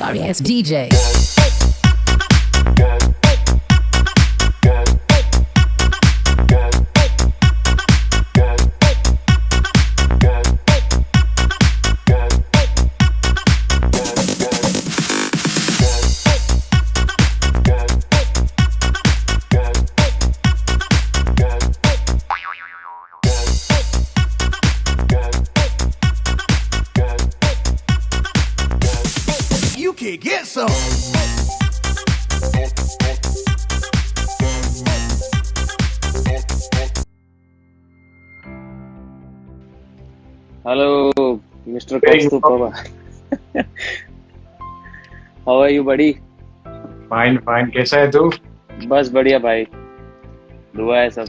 sorry ass DJ. You can get some. Hello, Mr. Kaustubh Pawar. How are you, buddy? Fine fine. कैसा है तू? बस बढ़िया भाई, दुआ है सब।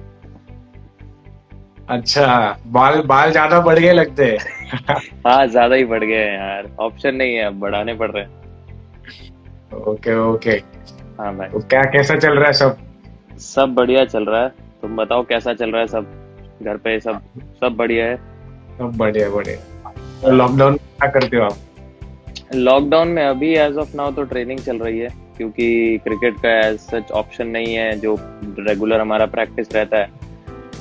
अच्छा, बाल बाल ज्यादा बढ़ गए लगते हैं। हाँ, ज्यादा ही बढ़ गए हैं यार, ऑप्शन नहीं है, अब बढ़ाने पड़ रहे हैं। Okay okay. हाँ भाई, तो क्या कैसा चल रहा है सब? सब बढ़िया चल रहा है। तुम बताओ कैसा चल रहा है सब? घर पे सब सब बढ़िया है? सब बढ़िया बढ़िया। तो लॉकडाउन में क्या करते हो आप? लॉकडाउन में अभी एज ऑफ नाउ तो ट्रेनिंग चल रही है, क्योंकि क्रिकेट का एज सच ऑप्शन नहीं है जो रेगुलर हमारा प्रैक्टिस रहता है,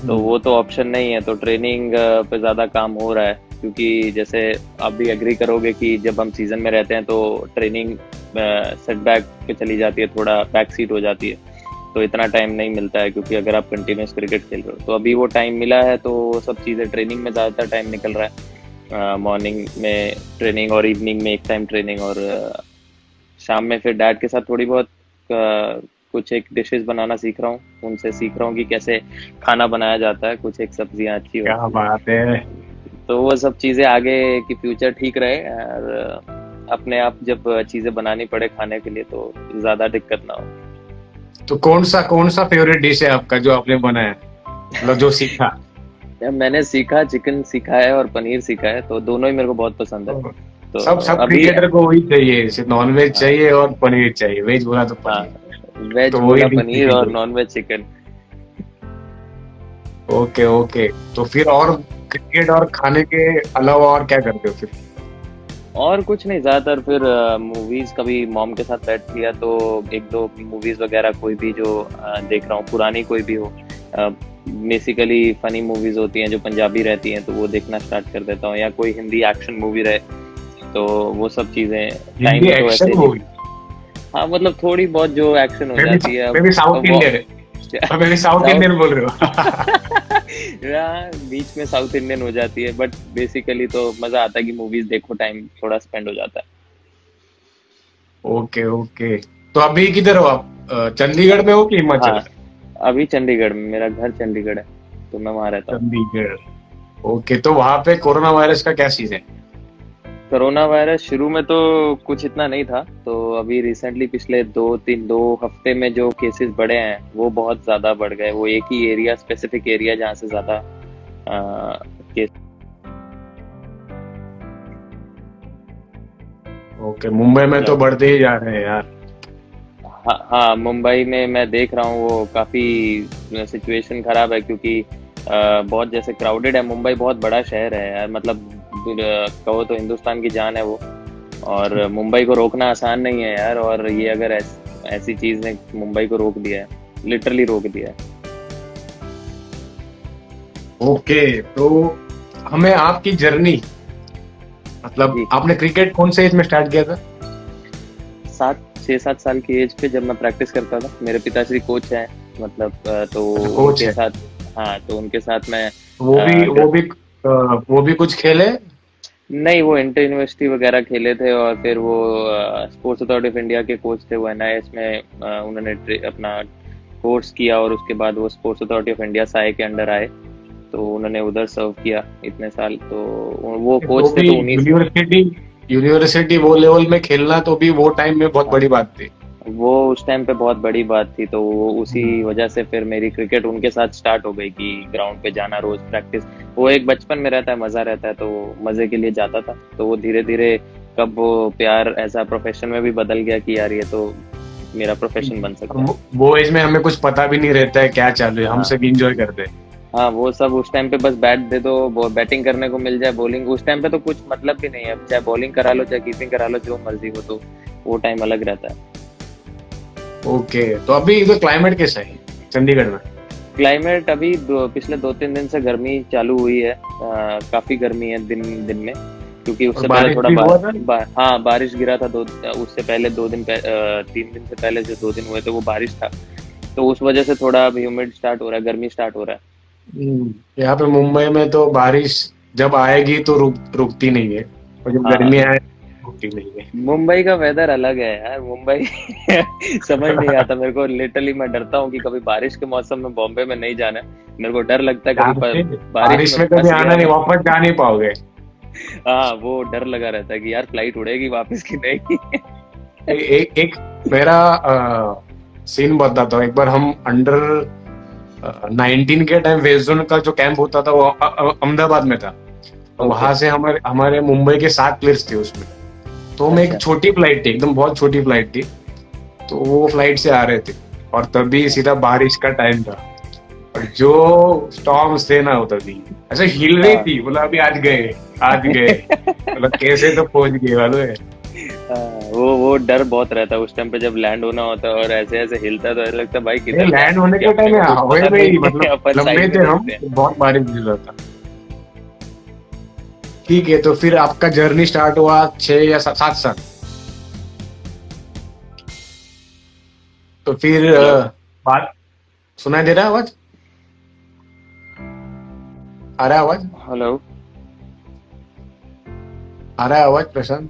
तो वो तो ऑप्शन नहीं है। तो ट्रेनिंग पे ज्यादा काम हो रहा है, क्योंकि जैसे आप भी एग्री करोगे कि जब हम सीजन में रहते हैं तो ट्रेनिंग सेटबैक पे चली जाती है, थोड़ा बैक सीट हो जाती है, तो इतना टाइम नहीं मिलता है, क्योंकि अगर आप कंटिन्यूस क्रिकेट खेल रहे हो तो अभी वो टाइम मिला है, तो सब चीज़ें ट्रेनिंग में ज़्यादातर टाइम निकल रहा है। मॉर्निंग में ट्रेनिंग और इवनिंग में एक टाइम ट्रेनिंग, और शाम में फिर डैड के साथ थोड़ी बहुत कुछ एक डिशेस बनाना सीख रहा हूँ, उनसे सीख रहा हूँ कि कैसे खाना बनाया जाता है, कुछ एक सब्जियां अच्छी क्या होती बात है। तो वो सब चीज़ें आगे की फ्यूचर ठीक रहे, और अपने आप जब चीज़ें बनानी पड़े खाने के लिए तो ज़्यादा दिक्कत ना हो। तो कौन सा फेवरेट डिश है आपका जो आपने बनाया, मतलब जो सीखा? मैंने सीखा, चिकन सीखा है और पनीर सीखा है, तो दोनों ही मेरे को बहुत पसंद है। तो सब अभी क्रिकेटर को वही चाहिए, सिर्फ नॉन वेज चाहिए और पनीर चाहिए। वेज बोला तो हाँ, पनीर। वेज तो बोला वही पनीर और non veg chicken. Okay okay. तो फिर और क्रिकेट और खाने के अलावा और क्या करते हो फिर? और कुछ नहीं, ज्यादातर फिर मूवीज, कभी मॉम के साथ बैठ लिया तो एक दो मूवीज वगैरह कोई भी जो देख रहा हूँ, पुरानी कोई भी हो, बेसिकली फनी मूवीज होती हैं जो पंजाबी रहती हैं, तो वो देखना स्टार्ट कर देता हूँ, या कोई हिंदी एक्शन मूवी रहे तो वो सब चीजें टाइम हिंदी तो ऐसे एक्शन ही। मूवी? हाँ, मतलब थोड़ी बहुत जो एक्शन हो जाती है। मैं भी साउथ इंडियन है। मैं भी साउथ इंडियन बोल रहे हो। बीच में साउथ इंडियन हो जाती है, बट बेसिकली तो मजा आता है कि मूवीज देखो, टाइम थोड़ा स्पेंड हो जाता है। Okay okay. तो अभी किधर हो आप? चंडीगढ़ में हो कि हिमाचल? हाँ, अभी चंडीगढ़ में, मेरा घर चंडीगढ़ है, तो मैं वहाँ रहता हूँ। चंडीगढ़। ओके। तो वहां पे कोरोना वायरस का क्या सीन है? कोरोना वायरस शुरू में तो कुछ इतना नहीं था, तो अभी रिसेंटली पिछले 2 हफ्ते में जो केसेस बढ़े हैं वो बहुत ज्यादा बढ़ गए। वो एक ही एरिया, स्पेसिफिक एरिया जहाँ से ज्यादा केस। ओके। मुंबई में तो बढ़ते ही जा रहे हैं यार। हाँ, मुंबई में मैं देख रहा हूँ वो काफी सिचुएशन खराब है, क्योंकि बहुत जैसे क्राउडेड है। मुंबई बहुत बड़ा शहर है यार, मतलब कहो तो हिंदुस्तान की जान है वो, और मुंबई को रोकना आसान नहीं है यार। और ये अगर ऐसी चीज ने मुंबई को रोक दिया है, लिटरली रोक दिया है। ओके। तो हमें आपकी जर्नी, मतलब जी। आपने क्रिकेट कौन से एज में स्टार्ट किया था? 6-7 साल की एज पे जब मैं प्रैक्टिस करता था। मेरे पिताश्री कोच हैं, मतलब तो कोच उनके है। साथ, हाँ, तो उनके साथ मैं वो भी कुछ खेले? नहीं, वो इंटर यूनिवर्सिटी वगैरह खेले थे, और फिर वो स्पोर्ट्स अथॉरिटी ऑफ इंडिया के कोच थे, वो एनआईएस में उन्होंने अपना कोर्स किया, और उसके बाद वो sports authority of India Sai के अंडर आए, तो उन्होंने उधर सर्व किया इतने साल। तो वो कोच थे, तो उन्हीं यूनिवर्सिटी वो लेवल में खेलना तो भी वो टाइम में बहुत बड़ी बात थी। वो उस टाइम पे बहुत बड़ी बात थी, तो वो उसी वजह से फिर मेरी क्रिकेट उनके साथ स्टार्ट हो गई कि ग्राउंड पे जाना, रोज प्रैक्टिस। वो एक बचपन में रहता है, मजा रहता है, तो मजे के लिए जाता था। तो वो धीरे धीरे कब वो प्यार ऐसा प्रोफेशन में भी बदल गया कि यार ये तो मेरा प्रोफेशन बन सकता है। वो एज में हमें कुछ पता भी नहीं रहता है क्या चालू है, हम सब इंजॉय करते हैं। हाँ, वो सब उस टाइम पे बस बैट दे दो, बैटिंग करने को मिल जाए, बॉलिंग उस टाइम पे तो कुछ मतलब भी नहीं है, चाहे बॉलिंग करा लो चाहे कीपिंग करा लो, जो मर्जी हो। तो वो टाइम अलग रहता है। ओके, तो अभी इधर क्लाइमेट कैसा है चंडीगढ़ में? क्लाइमेट अभी पिछले 2-3 दिन से गर्मी चालू हुई है, काफी गर्मी है दिन दिन में, क्योंकि और उससे पहले बारिश थोड़ा भी हुआ था? हाँ बारिश गिरा था उससे पहले 3 दिन से पहले जो 2 दिन हुए थे वो बारिश था, तो उस वजह से थोड़ा अब ह्यूमिड स्टार्ट हो रहा है, गर्मी स्टार्ट हो रहा है। यहाँ पे मुंबई में तो बारिश जब आएगी तो रुकती नहीं है, और जब हाँ, गर्मी आए रुकती नहीं है। मुंबई का वेदर अलग है यार, मुंबई समझ नहीं आता मेरे को, लिटरली मैं डरता हूँ कि कभी बारिश के मौसम में बॉम्बे में नहीं जाना है, मेरे को डर लगता है कभी बारिश बारिश में में फंस कभी आना गया नहीं, तो। वापस जा नहीं पाओगे। हाँ, वो डर लगा रहता है कि यार फ्लाइट उड़ेगी वापस की नहीं। एक मेरा सीन बताता हूँ। एक बार हम अंडर 19 के टाइम वेस्ट जोन का जो कैंप होता था वो अहमदाबाद में था, तो Okay. वहां से हमारे हमारे मुंबई के 7 प्लेयर्स थे उसमें। तो हम एक अच्छा। छोटी फ्लाइट थी, एकदम बहुत छोटी फ्लाइट थी, तो वो फ्लाइट से आ रहे थे और तभी सीधा बारिश का टाइम था, और जो स्टॉर्म्स थे ना वो तभी ऐसे हिल रही हाँ। थी, बोला अभी आज गए मतलब कैसे तो पहुंच गए मालूम है। वो डर बहुत रहता है उस टाइम पे, जब लैंड होना होता है और ऐसे ऐसे हिलता है तो ऐसा लगता है भाई किधर लैंड होने के टाइम में हवा में ही मतलब लंबे थे हम, बहुत बारिश गिर रहा था। ठीक है, तो फिर आपका जर्नी स्टार्ट हुआ 6 या 7 साल, तो फिर बात सुनाई दे रहा है आवाज? आ रहा है आवाज? हेलो, आ रहा है आवाज प्रशांत?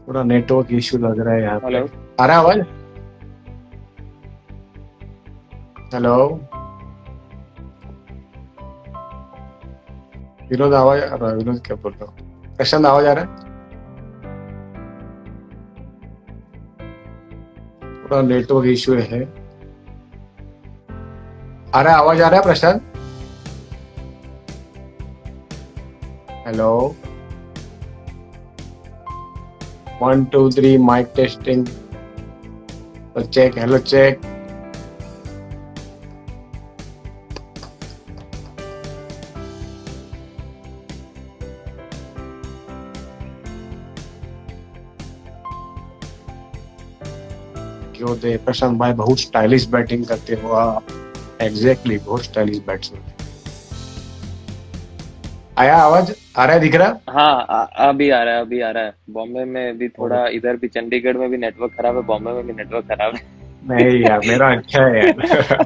थोड़ा नेटवर्क इश्यू लग रहा है यहाँ पे। हेलो, आ रहा है आवाज? हेलो विनोद, आवाज आ रहा है? विनोद क्या बोल रहा हूँ? प्रशांत आवाज आ रहा है? थोड़ा नेटवर्क इश्यू है। आ रहा है आवाज? आ रहा है Prashant? Hello 1 2 3 mike testing, check, hello check. क्यों दे प्रशांत भाई, बहुत स्टाइलिश बैटिंग करते हो आप। एग्जैक्टली, बहुत स्टाइलिश बैट्समैन। आया आवाज? आ रहा है, दिख रहा? हाँ अभी आ रहा है, अभी आ रहा है। बॉम्बे में भी थोड़ा, इधर भी चंडीगढ़ में भी नेटवर्क खराब है, बॉम्बे में भी नेटवर्क खराब है। नहीं यार, मेरा अच्छा है यार।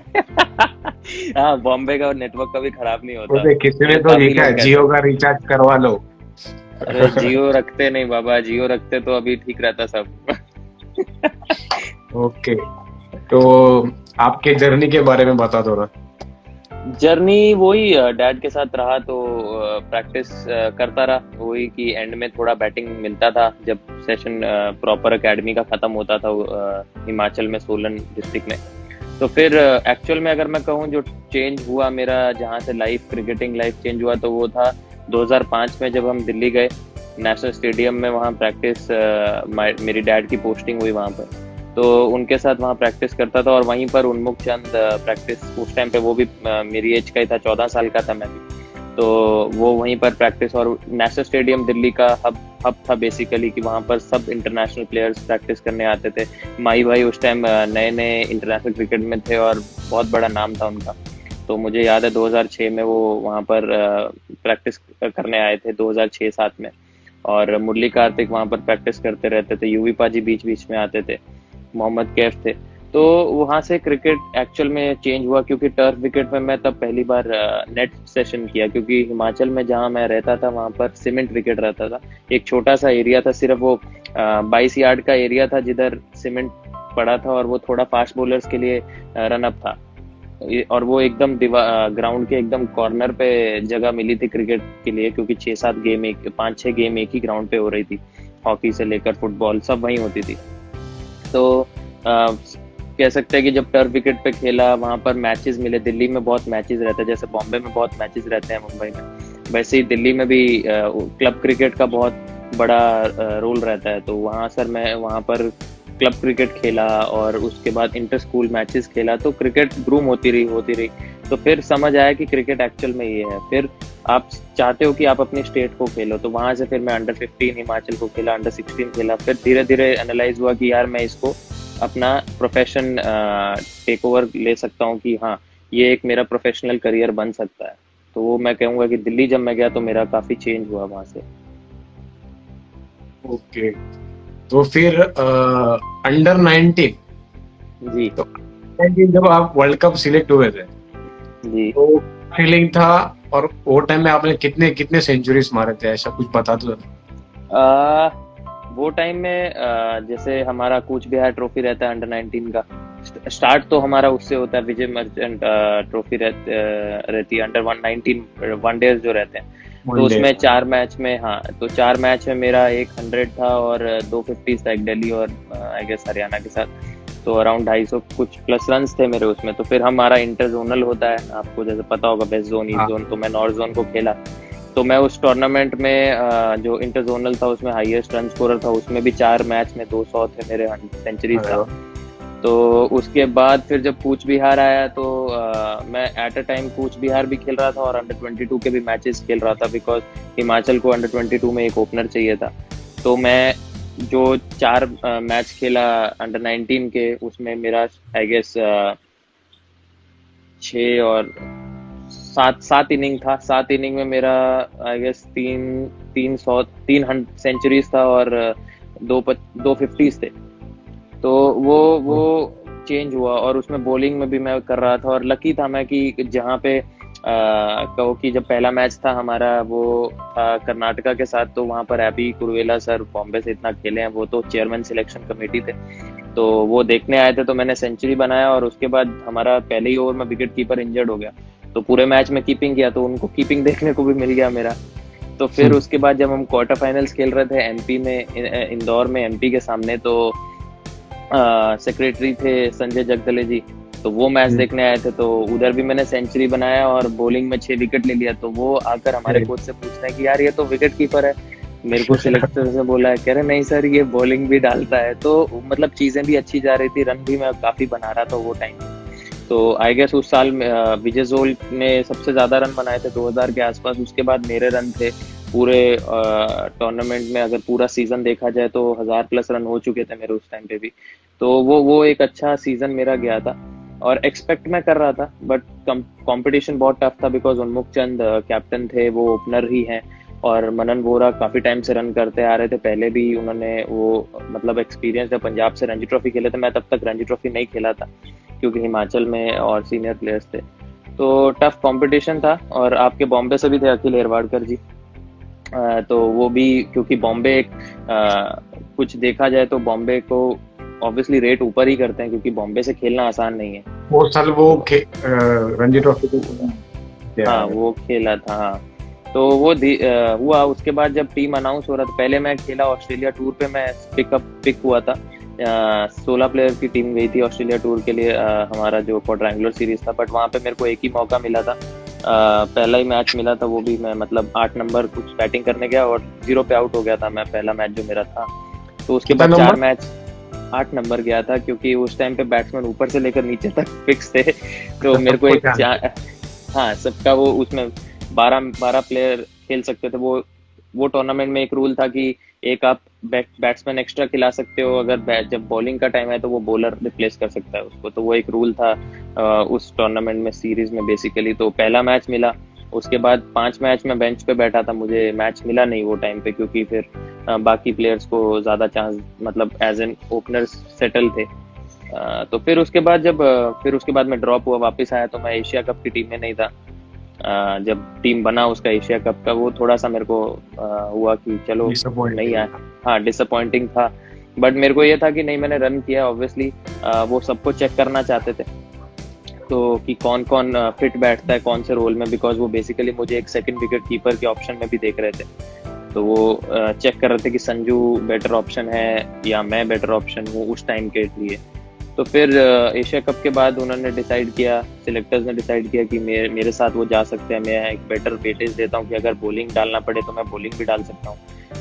हाँ, बॉम्बे का नेटवर्क कभी खराब नहीं होता, मुझे किसी ने ये तो काफी लिखा है लोग जियो कहते का रिचार्ज करवा लो। हैं। अरे जियो रखते नहीं बाबा, जियो रखते तो अभी ठीक रहता सब। ओके, तो आपके जर्नी के बारे में बता दो ना। जर्नी वही, डैड के साथ रहा तो प्रैक्टिस करता रहा, वही कि एंड में थोड़ा बैटिंग मिलता था जब सेशन प्रॉपर एकेडमी का खत्म होता था हिमाचल में, सोलन डिस्ट्रिक्ट में। तो फिर एक्चुअल में अगर मैं कहूँ जो चेंज हुआ मेरा, जहाँ से लाइफ, क्रिकेटिंग लाइफ चेंज हुआ, तो वो था 2005 में जब हम दिल्ली गए नेशनल स्टेडियम में, वहाँ प्रैक्टिस, मेरी डैड की पोस्टिंग हुई वहाँ पर, तो उनके साथ वहाँ प्रैक्टिस करता था। और वहीं पर उन्मुख चंद प्रैक्टिस, उस टाइम पे वो भी मेरी एज का ही था, 14 साल का था मैं भी, तो वो वहीं पर प्रैक्टिस। और नेशनल स्टेडियम दिल्ली का हब था बेसिकली, कि वहाँ पर सब इंटरनेशनल प्लेयर्स प्रैक्टिस करने आते थे। माई भाई उस टाइम नए नए इंटरनेशनल क्रिकेट में थे और बहुत बड़ा नाम था उनका, तो मुझे याद है 2006 में वो वहाँ पर प्रैक्टिस करने आए थे, 2006-07 में। और मुरली कार्तिक वहाँ पर प्रैक्टिस करते रहते थे, यूवी पाजी बीच बीच में आते थे, मोहम्मद कैफ थे। तो वहां से क्रिकेट एक्चुअल में चेंज हुआ, क्योंकि टर्फ विकेट में मैं तब पहली बार नेट सेशन किया, क्योंकि हिमाचल में जहां मैं रहता था वहां पर सीमेंट विकेट रहता था। एक छोटा सा एरिया था, सिर्फ वो 22 यार्ड का एरिया था जिधर सीमेंट पड़ा था, और वो थोड़ा फास्ट बॉलर्स के लिए रन अप था, और वो एकदम ग्राउंड के एकदम कॉर्नर पे जगह मिली थी क्रिकेट के लिए, क्योंकि 6-7 गेम, 5-6 गेम एक ही ग्राउंड पे हो रही थी, हॉकी से लेकर फुटबॉल सब वहीं होती थी। तो कह सकते हैं कि जब टर्फ विकेट पे खेला, वहां पर मैचेस मिले। दिल्ली में बहुत मैचेस रहते हैं, जैसे बॉम्बे में बहुत मैचेस रहते हैं मुंबई में, वैसे ही दिल्ली में भी क्लब क्रिकेट का बहुत बड़ा रोल रहता है। तो वहाँ सर मैं वहाँ पर क्लब क्रिकेट खेला और उसके बाद इंटर स्कूल मैचेस खेला, तो क्रिकेट ग्रूम होती रही। तो फिर समझ आया कि क्रिकेट एक्चुअल में ये है। फिर आप चाहते हो कि आप अपनी स्टेट को खेलो, तो वहाँ से फिर मैं अंडर 15 हिमाचल को खेला, अंडर 16 खेला। फिर धीरे धीरे एनालाइज हुआ कि यार मैं इसको अपना प्रोफेशन टेक ओवर ले सकता हूँ, कि हाँ ये एक मेरा प्रोफेशनल करियर बन सकता है। तो वो मैं कहूँगा कि दिल्ली जब मैं गया तो मेरा काफ़ी चेंज हुआ वहाँ से। ओके, तो फिर अंडर 19 जी तो 19 जब आप वर्ल्ड कप सिलेक्ट हुए थे जी। तो फीलिंग था, और वो टाइम में आपने कितने कितने सेंचुरीज मारे थे, ऐसा कुछ बता दो। आ, वो टाइम में जैसे हमारा कूच बिहार ट्रॉफी रहता है अंडर 19 का, स्टार्ट तो हमारा उससे होता है, विजय मर्चेंट ट्रॉफी रहती है अंडर 119 वनडेज जो रहते हैं। तो उसमें 4 मैच में, हाँ तो 4 मैच में मेरा एक 100 था और 250 था, एक दिल्ली और आई गेस हरियाणा के साथ। तो अराउंड 250 कुछ प्लस रन्स थे मेरे उसमें। तो फिर हमारा इंटर जोनल होता है, आपको जैसे पता होगा, बेस्ट जोन, ईस्ट जोन। तो मैं नॉर्थ जोन को खेला। तो मैं उस टूर्नामेंट में जो इंटर जोनल था उसमें हाईएस्ट रन स्कोरर था, उसमें भी 4 मैच में 200 थे मेरे, सेंचुरीज था। तो उसके बाद फिर जब कूच बिहार आया तो मैं at a time Cooch Behar भी खेल रहा था और अंडर 22 के भी मैचेस खेल रहा था, बिकॉज हिमाचल को अंडर 22 में एक ओपनर चाहिए था। तो मैं जो 4 मैच खेला अंडर 19 के, उसमें मेरा आई गेस 6 और 7 इनिंग था। 7 इनिंग में मेरा आई गेस 3 सेंचुरीज था और 250 थे। तो वो चेंज हुआ, और उसमें बॉलिंग में भी मैं कर रहा था। और लकी था मैं कि जहाँ पे कहो कि जब पहला मैच था हमारा वो था कर्नाटका के साथ, तो वहाँ पर हैप्पी कुरवेला सर बॉम्बे से इतना खेले हैं, वो तो चेयरमैन सिलेक्शन कमेटी थे, तो वो देखने आए थे। तो मैंने सेंचुरी बनाया, और उसके बाद हमारा पहले ही ओवर में विकेट कीपर इंजर्ड हो गया, तो पूरे मैच में कीपिंग किया, तो उनको कीपिंग देखने को भी मिल गया मेरा। तो फिर उसके बाद जब हम क्वार्टर फाइनल्स खेल रहे थे एमपी में, इंदौर में एमपी के सामने, तो सेक्रेटरी थे संजय जगदले जी, तो वो मैच देखने आए थे। तो उधर भी मैंने सेंचुरी बनाया और बॉलिंग में 6 विकेट ले लिया। तो वो आकर हमारे कोच से पूछते हैं कि यार ये तो विकेट कीपर है। मेरे को सिलेक्टर से बोला है, कह रहे नहीं सर ये बॉलिंग भी डालता है। तो मतलब चीजें भी अच्छी जा रही थी, रन भी मैं काफी बना रहा था वो टाइम। तो आई गेस उस साल में विजय जोल ने सबसे ज्यादा रन बनाए थे 2000 के आसपास। उसके बाद मेरे रन थे पूरे टूर्नामेंट में, अगर पूरा सीजन देखा जाए तो 1000+ रन हो चुके थे मेरे उस टाइम पे भी। तो वो एक अच्छा सीजन मेरा गया था, और एक्सपेक्ट मैं कर रहा था, बट कंपटीशन बहुत टफ था, बिकॉज उन्मुख चंद कैप्टन थे, वो ओपनर ही हैं, और मनन वोरा काफी टाइम से रन करते आ रहे थे, पहले भी उन्होंने वो मतलब एक्सपीरियंस है, पंजाब से रणजी ट्रॉफी खेले थे। मैं तब तक रणजी ट्रॉफी नहीं खेला था क्योंकि हिमाचल में और सीनियर प्लेयर्स थे। तो टफ कंपटीशन था, और आपके बॉम्बे से भी थे अखिल हेरवाड़कर जी, तो वो भी, क्योंकि बॉम्बे कुछ देखा जाए तो बॉम्बे को ऑब्वियसली रेट ऊपर ही करते हैं, क्योंकि बॉम्बे से खेलना आसान नहीं है। वो साल वो रणजी ट्रॉफी को हाँ वो खेला था, हाँ। तो वो हुआ। उसके बाद जब टीम अनाउंस हो रहा था, पहले मैं खेला ऑस्ट्रेलिया टूर पे, मैं पिक हुआ था। 16 प्लेयर की टीम गई थी ऑस्ट्रेलिया टूर के लिए, हमारा जो क्वाड्रेंगुलर सीरीज था, बट वहाँ पे मेरे को एक ही मौका मिला था। पहला ही मैच मिला था, वो भी मैं मतलब 8 नंबर कुछ बैटिंग करने गया और 0 पे आउट हो गया था मैं, पहला मैच जो मेरा था। तो उसके बाद 4 मैच 8 नंबर गया था, क्योंकि उस टाइम पे बैट्समैन ऊपर से लेकर नीचे तक फिक्स थे। तो मेरे को एक हाँ सबका वो, उसमें 12 प्लेयर खेल सकते थे। वो टूर्नामेंट में एक रूल था कि एक आप बैट्समैन एक्स्ट्रा खिला सकते हो, अगर जब बॉलिंग का टाइम है तो वो बॉलर रिप्लेस कर सकता है उसको। तो वो एक रूल था उस टूर्नामेंट में, सीरीज में बेसिकली। तो पहला मैच मिला, उसके बाद 5 मैच में बेंच पे बैठा था, मुझे मैच मिला नहीं वो टाइम पे, क्योंकि फिर बाकी प्लेयर्स को ज्यादा चांस मतलब एज एन ओपनर सेटल थे। तो फिर उसके बाद मैं ड्रॉप हुआ, वापस आया, तो मैं एशिया कप की टीम में नहीं था। जब टीम बना उसका एशिया कप का, वो थोड़ा सा मेरे को हुआ कि चलो नहीं आया, हाँ डिसअपॉइंटिंग था। बट मेरे को ये था कि नहीं, मैंने रन किया ऑब्वियसली। वो सबको चेक करना चाहते थे, तो कि कौन कौन फिट बैठता है कौन से रोल में, बिकॉज वो बेसिकली मुझे एक सेकंड विकेट कीपर के ऑप्शन में भी देख रहे थे। तो वो चेक कर रहे थे कि संजू बेटर ऑप्शन है या मैं बेटर ऑप्शन हूँ उस टाइम के लिए। तो फिर एशिया कप के बाद उन्होंने डिसाइड किया, सिलेक्टर्स ने डिसाइड किया कि मेरे साथ वो जा सकते हैं। मैं एक बेटर वेटेज देता हूँ कि अगर बॉलिंग डालना पड़े तो मैं बॉलिंग भी डाल सकता हूँ।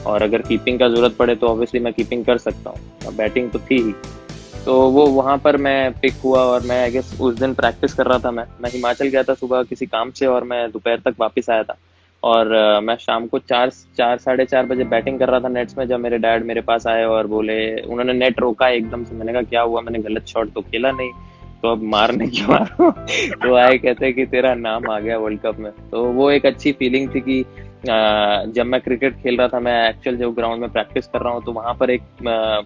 और अगर कीपिंग का जरूरत पड़े तो ऑब्वियसली मैं कीपिंग कर सकता हूँ, बैटिंग तो थी ही। तो वो वहाँ पर मैं पिक हुआ और मैं आई गेस उस दिन प्रैक्टिस कर रहा था। मैं हिमाचल गया था सुबह किसी काम से और मैं दोपहर तक वापस आया था। और मैं शाम को 4 साढ़े 4 बजे बैटिंग कर रहा था नेट्स में, जब मेरे डैड मेरे पास आए और बोले, उन्होंने नेट रोका एकदम से। मैंने कहा क्या हुआ, मैंने गलत शॉट तो खेला नहीं, तो अब मारने क्यों आ रहा हूँ? तो आए कहते कि तेरा नाम आ गया वर्ल्ड कप में। तो वो एक अच्छी फीलिंग थी कि जब मैं क्रिकेट खेल रहा था, मैं एक्चुअल जो ग्राउंड में प्रैक्टिस कर रहा हूँ, तो वहां पर एक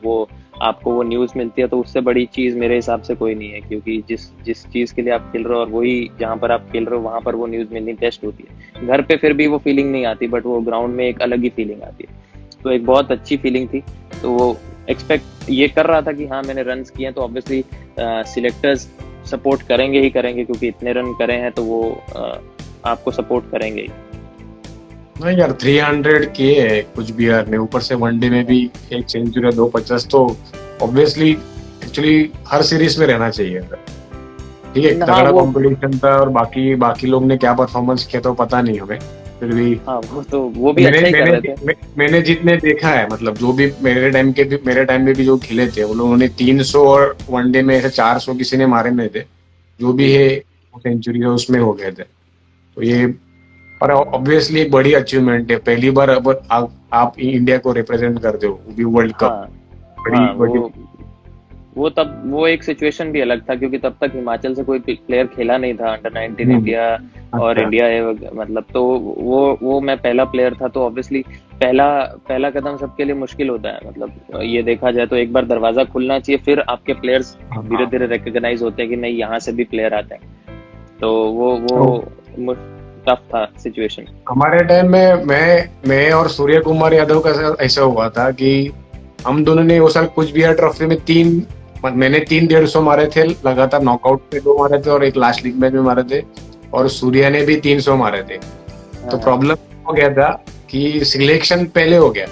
वो आपको वो न्यूज मिलती है, तो उससे बड़ी चीज मेरे हिसाब से कोई नहीं है। क्योंकि जिस जिस चीज के लिए आप खेल रहे हो और वही जहाँ पर आप खेल रहे हो वहां पर वो न्यूज मिलनी टेस्ट होती है। घर पे फिर भी वो फीलिंग नहीं आती, बट वो ग्राउंड में एक अलग ही फीलिंग आती है। तो एक बहुत अच्छी फीलिंग थी। तो वो एक्सपेक्ट ये कर रहा था कि हाँ मैंने रन्स किए हैं, तो ऑब्वियसली सिलेक्टर्स सपोर्ट करेंगे ही करेंगे, क्योंकि इतने रन करे हैं तो वो आपको सपोर्ट करेंगे ही। नहीं यार, 300 किए है कुछ भी यार ने, ऊपर से वनडे में भी एक सेंचुरी 250, तो ऑब्वियसली एक्चुअली हर सीरीज में रहना चाहिए। ठीक है, हाँ तगड़ा वो कंपटीशन था और बाकी बाकी लोग ने क्या परफॉर्मेंस किया तो पता नहीं हमें, फिर भी हाँ वो भी मैंने अच्छा ही कर मैंने रहे थे। मैंने जितने देखा है, मतलब जो भी मेरे टाइम में भी जो खेले थे, वो लोगों ने 300 और वनडे में ऐसे 400 किसी ने मारे नहीं थे। जो भी है सेंचुरी है उसमें हो गए थे। तो ये और ऑब्वियसली एक बड़ी अचीवमेंट है, पहली बार अब आप इंडिया को रिप्रेजेंट करते हो, वो भी वर्ल्ड कप। हाँ बड़ी हाँ बड़ी वो तब वो एक सिचुएशन भी अलग था, क्योंकि तब तक हिमाचल से कोई प्लेयर खेला नहीं था अंडर 19 इंडिया। और अच्छा। इंडिया है मतलब, तो वो मैं पहला प्लेयर था। तो ऑब्वियसली पहला पहला कदम सबके लिए मुश्किल होता है। मतलब ये देखा जाए तो एक बार दरवाजा खुलना चाहिए, फिर आपके प्लेयर्स धीरे हाँ, धीरे रिकॉग्नाइज होते हैं कि नहीं यहाँ से भी प्लेयर आते हैं। तो वो टफ था सिचुएशन। हमारे टाइम में मैं और सूर्य कुमार यादव का साथ ऐसा हुआ था कि हम दोनों ने वो साल कुछ भी ट्रॉफी में मैंने 350 मारे थे लगातार, नॉकआउट पे 2 मारे थे और एक लास्ट लीग मैच में मारे थे, और सूर्या ने भी 300 मारे थे। तो प्रॉब्लम हो गया था कि सिलेक्शन पहले हो गया।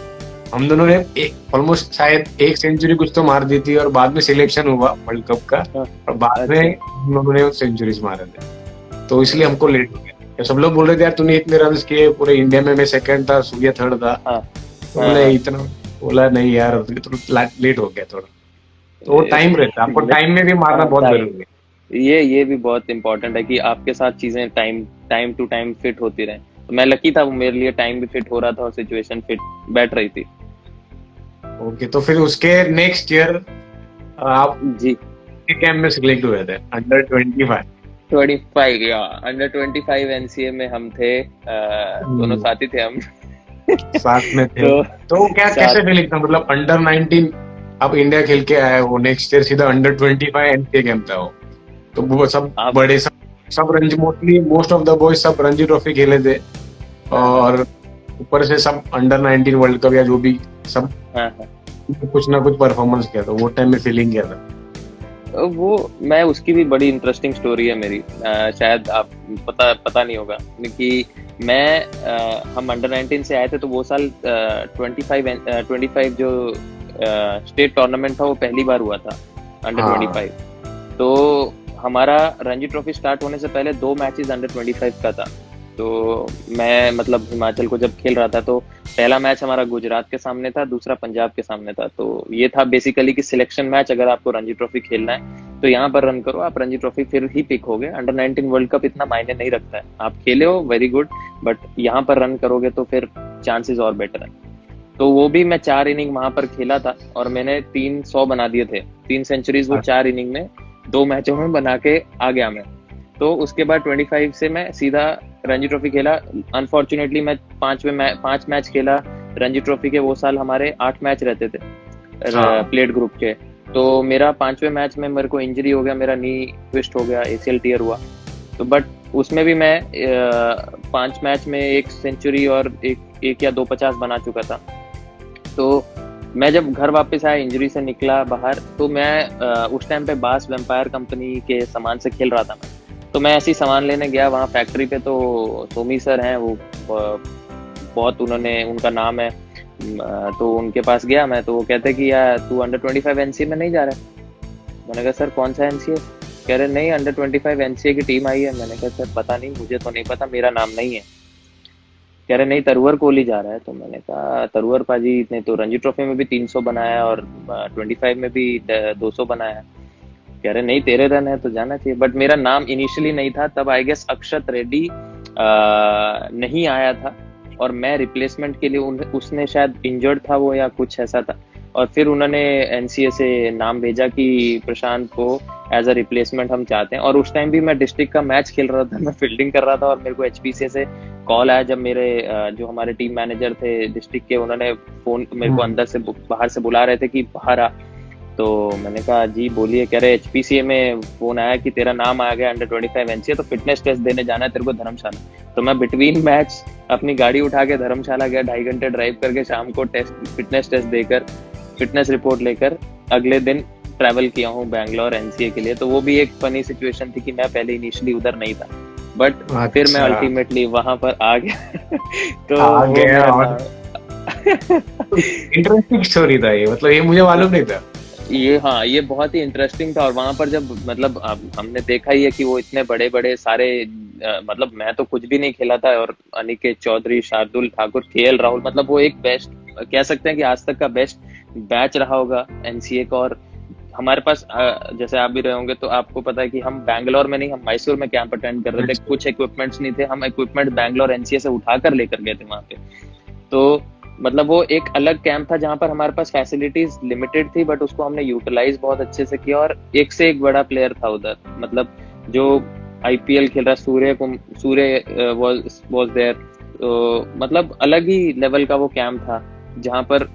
हम दोनों ने ऑलमोस्ट शायद एक सेंचुरी कुछ तो मार दी थी, और बाद में सिलेक्शन हुआ वर्ल्ड कप का, और बाद में हम लोगों ने सेंचुरीज मारे थे। तो इसलिए हमको लेट हो गया। सब लोग बोल रहे थे यार तूने इतने रन किए पूरे इंडिया में, मैं सेकंड था, सूर्या थर्ड था। तो बोले इतना, बोला नहीं यार तो लेट हो गया थोड़ा। तो वो टाइम रहता है, आपको टाइम में भी मारना बहुत जरूरी है। ये भी बहुत इंपॉर्टेंट है कि आपके साथ चीजें टाइम टू टाइम फिट होती रहे। तो मैं लकी था, वो मेरे लिए टाइम भी फिट हो रहा था और सिचुएशन फिट बैठ रही थी। ओके, तो फिर उसके नेक्स्ट ईयर आप जी कैंप में सिलेक्ट हुए थे अंडर 25 या अंडर 25 एनसीए में हम थे। दोनों साथी थे हम। साथ में थे। तो क्या कैसे फीलिंग था, मतलब अंडर 19 आप इंडिया खेल के आए हो, नेक्स्ट ईयर सीधा अंडर 25 एनसीए कैंप था वो। तो वो सब बड़े सब Ranji, most of the boys सब रणजी ट्रॉफी खेले थे, और ऊपर से सब अंडर 19 वर्ल्ड कप या जो भी सब कुछ ना कुछ परफॉर्मेंस किया। तो वो टाइम में फीलिंग क्या था? वो मैं उसकी भी बड़ी इंटरेस्टिंग स्टोरी है मेरी। शायद आप पता नहीं होगा कि हम अंडर 19 से आए थे, तो वो साल 25 जो स्टेट टूर्नामेंट था वो पहली बार हुआ था अंडर 25। तो हमारा रणजी ट्रॉफी स्टार्ट होने से पहले 2 मैचेस अंडर 25 का था। तो मैं मतलब हिमाचल को जब खेल रहा था, तो पहला मैच हमारा गुजरात के सामने था, दूसरा पंजाब के सामने था। तो ये था बेसिकली कि सिलेक्शन मैच, अगर आपको रणजी ट्रॉफी खेलना है तो यहाँ पर रन करो, आप रणजी ट्रॉफी फिर ही पिक हो गए। अंडर 19 वर्ल्ड कप इतना मायने नहीं रखता है, आप खेले हो वेरी गुड, बट यहाँ पर रन करोगे तो फिर चांसेस और बेटर है। तो वो भी मैं 4 इनिंग वहां पर खेला था और मैंने 300 बना दिए थे, 3 सेंचुरीज वो 4 इनिंग में 2 मैचों में बना के आ गया मैं। तो उसके बाद 25 से मैं सीधा रणजी ट्रॉफी खेला। अनफॉर्चुनेटली मैं 5 मैच खेला रणजी ट्रॉफी के। वो साल हमारे 8 मैच रहते थे प्लेट ग्रुप के। तो मेरा 5वें मैच में मेरे को इंजरी हो गया, मेरा नी ट्विस्ट हो गया, ACL टीयर हुआ। तो बट उसमें भी मैं 5 मैच में 1 सेंचुरी और एक या 2 50 बना चुका था। तो मैं जब घर वापस आया, इंजरी से निकला बाहर, तो मैं उस टाइम पे बास वेम्पायर कंपनी के सामान से खेल रहा था मैं। तो मैं ऐसी सामान लेने गया वहाँ फैक्ट्री पे। तो सोमी सर हैं वो, बहुत उनका नाम है। तो उनके पास गया मैं, तो वो कहते कि यार तू अंडर 25 एनसीए में नहीं जा रहा। मैंने कहा सर कौन सा एनसीए? कह रहे नहीं, अंडर 25 एनसीए की टीम आई है। मैंने कहा सर पता नहीं, मुझे तो नहीं पता, मेरा नाम नहीं है। कह रहे नहीं तरुवर कोहली जा रहा है। तो मैंने कहा तरुवर पाजी ने तो रणजी ट्रॉफी में भी 300 बनाया और 25 में भी 200 बनाया। कह रहे नहीं तेरे रन है तो जाना चाहिए। बट मेरा नाम इनिशियली नहीं था तब, आई गेस अक्षत रेड्डी नहीं आया था और मैं रिप्लेसमेंट के लिए उसने शायद इंजर्ड था वो या कुछ ऐसा था, और फिर उन्होंने एनसीए से नाम भेजा कि प्रशांत को एज अ रिप्लेसमेंट हम चाहते हैं। और उस टाइम भी मैं डिस्ट्रिक्ट का मैच खेल रहा था, मैं फील्डिंग कर रहा था, और मेरे को एचपीसीए से कॉल आया जब मेरे जो हमारे टीम मैनेजर थे डिस्ट्रिक्ट के, उन्होंने फोन मेरे को अंदर से बाहर से बुला रहे थे कि बाहर आ। तो मैंने कहा जी बोलिए। कह रहे एचपीसीए में फोन आया कि तेरा नाम आ गया अंडर 25 एनसीए, तो फिटनेस टेस्ट देने जाना है तेरे को धर्मशाला। तो मैं बिटवीन मैच अपनी गाड़ी उठा के धर्मशाला गया, 2.5 घंटे ड्राइव करके शाम को फिटनेस टेस्ट देकर फिटनेस रिपोर्ट लेकर अगले दिन ट्रैवल किया हूँ बैंगलोर एनसीए के लिए। तो वो भी एक फनी सिचुएशन थी कि मैं पहले इनिशियली उधर नहीं था, बट फिर मैं अल्टीमेटली वहां पर आ गया। तो आ गया और इंटरेस्टिंग स्टोरी था ये, मतलब ये मुझे मालूम नहीं था। ये हाँ, ये बहुत ही इंटरेस्टिंग था। और वहां पर जब मतलब हमने देखा ही है कि वो इतने बड़े बड़े सारे मतलब मैं तो कुछ भी नहीं खेला था, और अनिकेत चौधरी, शार्दुल ठाकुर, केएल राहुल, मतलब वो एक बेस्ट कह सकते हैं कि आज तक का बेस्ट बैच रहा होगा एनसीए का। और हमारे पास जैसे आप भी रहे होंगे तो आपको पता है कि हम बैंगलोर में नहीं, हम मैसूर में कैंप अटेंड कर रहे थे। कुछ इक्विपमेंट्स नहीं थे, हम इक्विपमेंट बैंगलोर एनसीए से उठाकर लेकर गए थे वहां पे। तो मतलब वो एक अलग कैंप था जहां पर हमारे पास फैसिलिटीज लिमिटेड थी, बट उसको हमने यूटिलाइज बहुत अच्छे से किया। और एक से एक बड़ा प्लेयर था उधर, मतलब जो आईपीएल खेल रहा सूर्य वाज देयर। तो मतलब अलग ही लेवल का वो कैंप था जहां पर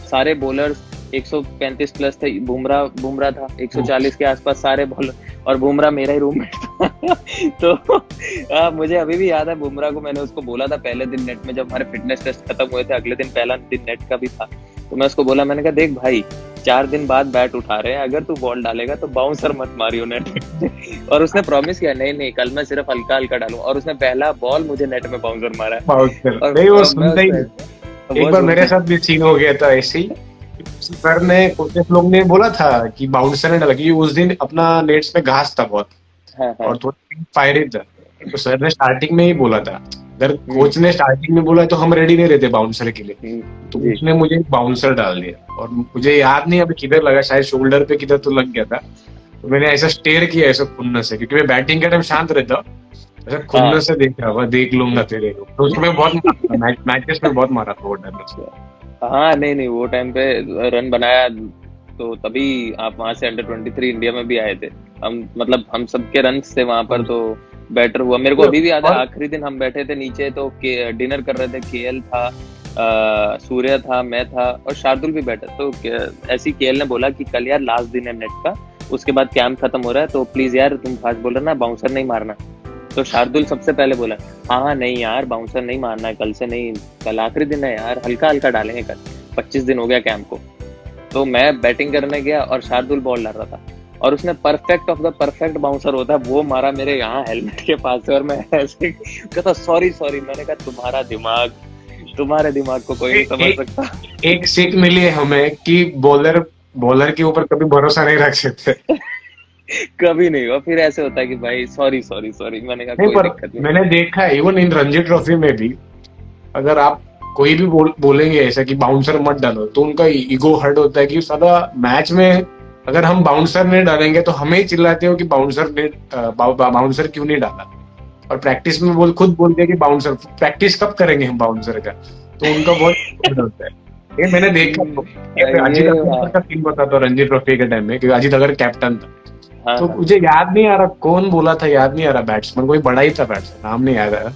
सारे बॉलर्स 135 प्लस थे। बुमराह था 140 के आसपास सारे बॉलर, और बुमराह मेरा ही रूममेट था। तो मुझे अभी भी याद है बुमराह को मैंने उसको बोला था पहले दिन नेट में, जब हमारे फिटनेस टेस्ट खत्म हुए थे, अगले दिन पहला दिन नेट का भी था, तो मैं उसको बोला, मैंने कहा देख भाई 4 दिन बाद बैट उठा रहे हैं, अगर तू बॉल डालेगा तो बाउंसर मत मारियो नेट में। और उसने प्रॉमिस किया नहीं कल मैं सिर्फ हल्का हल्का डालूं, और उसने पहला बॉल मुझे नेट में बाउंसर मारा है। और नहीं वो सुनता ही नहीं। एक बार मेरे साथ भी सीन हो गया था ऐसे ही। सर ने कोचेस लोग ने बोला था कि बाउंसर ने डाला, क्योंकि उस दिन अपना नेट्स में घास था बहुत। हाँ। और थोड़ा फायरिंग था, तो सर ने स्टार्टिंग में ही बोला था। अगर कोच ने स्टार्टिंग में बोला तो हम रेडी नहीं रहते बाउंसर के लिए, तो उसने मुझे बाउंसर डाल दिया। और मुझे याद नहीं अभी किधर लगा, शायद शोल्डर पे किधर तो लग गया था। तो मैंने ऐसा स्टेयर किया ऐसा खुन्नस से, क्योंकि मैं बैटिंग के टाइम शांत रहता हूँ, ऐसा खुन्नस से देख रहा, देख लूंगा तेरे को। तो उसमें बहुत मैचेस में बहुत मारा था वो टाइम। हाँ नहीं वो टाइम पे रन बनाया, तो तभी आप वहां से अंडर 23 इंडिया में भी आए थे। हम मतलब हम सबके रन थे वहां पर, तो बेटर हुआ। मेरे को अभी भी याद है आखिरी दिन हम बैठे थे नीचे, तो डिनर कर रहे थे, केएल था, सूर्य था, मैं था और शार्दुल भी बैठा। तो ऐसी केएल ने बोला कि कल यार लास्ट दिन है नेट का, उसके बाद कैंप खत्म हो रहा है, तो प्लीज यार तुम फास्ट बॉलर ना, बाउंसर नहीं मारना। तो शार्दुल सबसे पहले बोला हाँ नहीं यार बाउंसर नहीं मारना है, कल से नहीं, कल आखिरी दिन है यार, हल्का हल्का डालेंगे, कल 25 दिन हो गया कैंप को। तो मैं बैटिंग करने गया और शार्दुल बॉल डाल रहा था, और उसने perfect of the perfect bouncer होता है वो मारा मेरे यहाँ हेलमेट के पास से। और मैं ऐसे कहता सॉरी। मैंने कहा तुम्हारे दिमाग को कोई नहीं समझ सकता। एक सीख मिली है हमें कि बॉलर के ऊपर कभी भरोसा नहीं रख सकते। कभी नहीं। और फिर ऐसे होता है कि भाई सॉरी। मैंने कहा कोई दिक्कत नहीं। मैंने देखा है इवन इन रणजी ट्रॉफी में भी, अगर आप कोई भी बोलेंगे ऐसा कि बाउंसर मत डालो, तो उनका ईगो हर्ट होता है कि सारा मैच में अगर हम बाउंसर नहीं डालेंगे तो हमें ही चिल्लाते हो कि बाउंसर क्यों नहीं डाला। और प्रैक्टिस में खुद बोलते हैं कि बाउंसर प्रैक्टिस कब करेंगे हम बाउंसर का, तो उनका बहुत हर्ट होता है। ये मैंने देखा। अजीत अगर का सीन बताता हूँ रणजी ट्रॉफी के टाइम में, क्योंकि अजीत अगर कैप्टन था। तो मुझे याद नहीं आ रहा कौन बोला था, याद नहीं आ रहा, बैट्समैन कोई बड़ा ही था, बैट्समैन नाम नहीं याद आ रहा।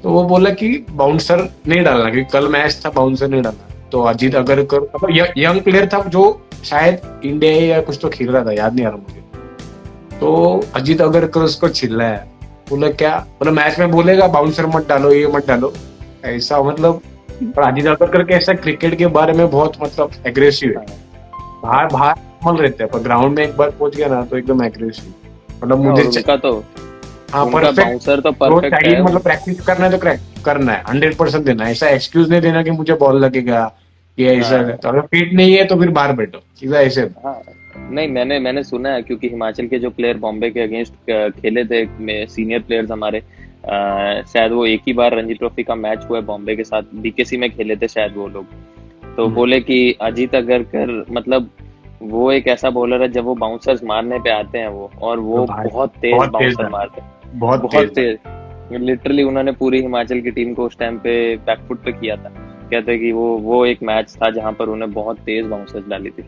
तो वो बोला कि बाउंसर नहीं डालना, क्योंकि कल मैच था, बाउंसर नहीं डालना। तो अजीत अगरकर मतलब यंग प्लेयर था जो शायद इंडिया या कुछ तो खेल रहा था, याद नहीं आ रहा मुझे। तो अजीत अगरकर उसको चिल्ला है, बोला क्या, मतलब मैच में बोलेगा बाउंसर मत डालो, ये मत डालो, ऐसा मतलब। पर अजीत अगरकर के ऐसा क्रिकेट के बारे में बहुत मतलब एग्रेसिव है, बाहर मल रहते हैं, पर ग्राउंड में एक बार पहुंच गया ना तो एकदम एग्रेसिव। मतलब मुझे तो हाँ बाउंसर तो परफेक्ट है, मतलब प्रैक्टिस करना है तो करना है, 100% देना है। ऐसा एक्सक्यूज नहीं देना कि मुझे बॉल लगेगा ये ऐसा। तो अगर फिट नहीं है तो फिर बाहर बैठो, सीधा ऐसे। हाँ नहीं मैंने सुना है, क्योंकि हिमाचल के जो प्लेयर बॉम्बे के अगेंस्ट खेले थे, सीनियर प्लेयर्स हमारे, शायद वो एक ही बार रणजी ट्रॉफी का मैच हुआ है बॉम्बे के साथ, बीकेसी में खेले थे शायद वो लोग। तो बोले कि अजीत अगरकर मतलब वो एक ऐसा बॉलर है, जब वो बाउंसर्स मारने पे आते हैं वो, और वो तो भाई बहुत तेज बहुत तेज बाउंसर है, मारते हैं, बहुत बहुत तेज है। तेज। लिटरली उन्होंने पूरी हिमाचल की टीम को उस टाइम पे बैकफुट पे किया था। कहते हैं कि वो एक मैच था जहां पर उन्हें बहुत तेज बाउंसर्स डाली थी।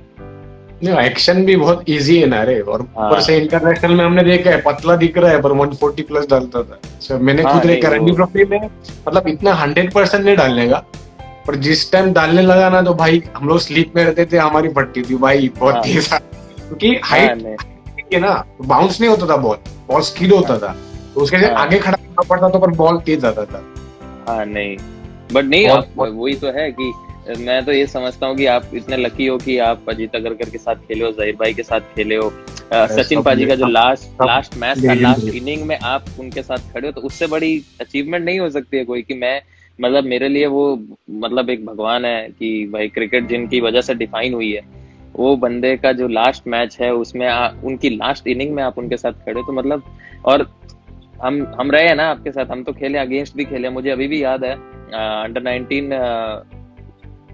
एक्शन भी बहुत इजी है ना रे, और ऊपर से हाँ इंटरनेशनल में हमने देखा है पतला दिख रहा है पर 140 प्लस डालता था। मैंने हाँ खुद नहीं देखा रणजी वो ट्रॉफी में, मतलब इतना 100% नहीं डालने का, पर जिस टाइम डालने लगा ना तो भाई हम लोग स्लीप में रहते थे, हमारी फटती थी भाई, बहुत हाँ तेज था। क्योंकि हाँ हाइट नहीं है ना, बाउंस नहीं होता था, बॉल बॉल स्किड हाँ होता था, तो उसके लिए हाँ आगे खड़ा करना पड़ता था, पर बॉल तेज आता था। हाँ नहीं, बट नहीं बहुत आप बहुत वही तो है कि मैं तो ये समझता हूँ कि आप इतने लकी हो कि आप अजीत अगरकर के साथ खेले हो, जहीर भाई के साथ खेले हो, सचिन सब पाजी का जो सब लास्ट मैच था, लास्ट लेजेंडरी। इनिंग में आप उनके साथ खड़े हो, तो उससे बड़ी अचीवमेंट नहीं हो सकती है कोई, कि मैं मतलब मेरे लिए वो मतलब एक भगवान है कि भाई क्रिकेट जिनकी वजह से डिफाइन हुई है, वो बंदे का जो लास्ट मैच है उसमें उनकी लास्ट इनिंग में आप उनके साथ खड़े हो, तो मतलब। और हम रहे हैं ना आपके साथ, हम तो खेले, अगेंस्ट भी खेले, मुझे अभी भी याद है अंडर 19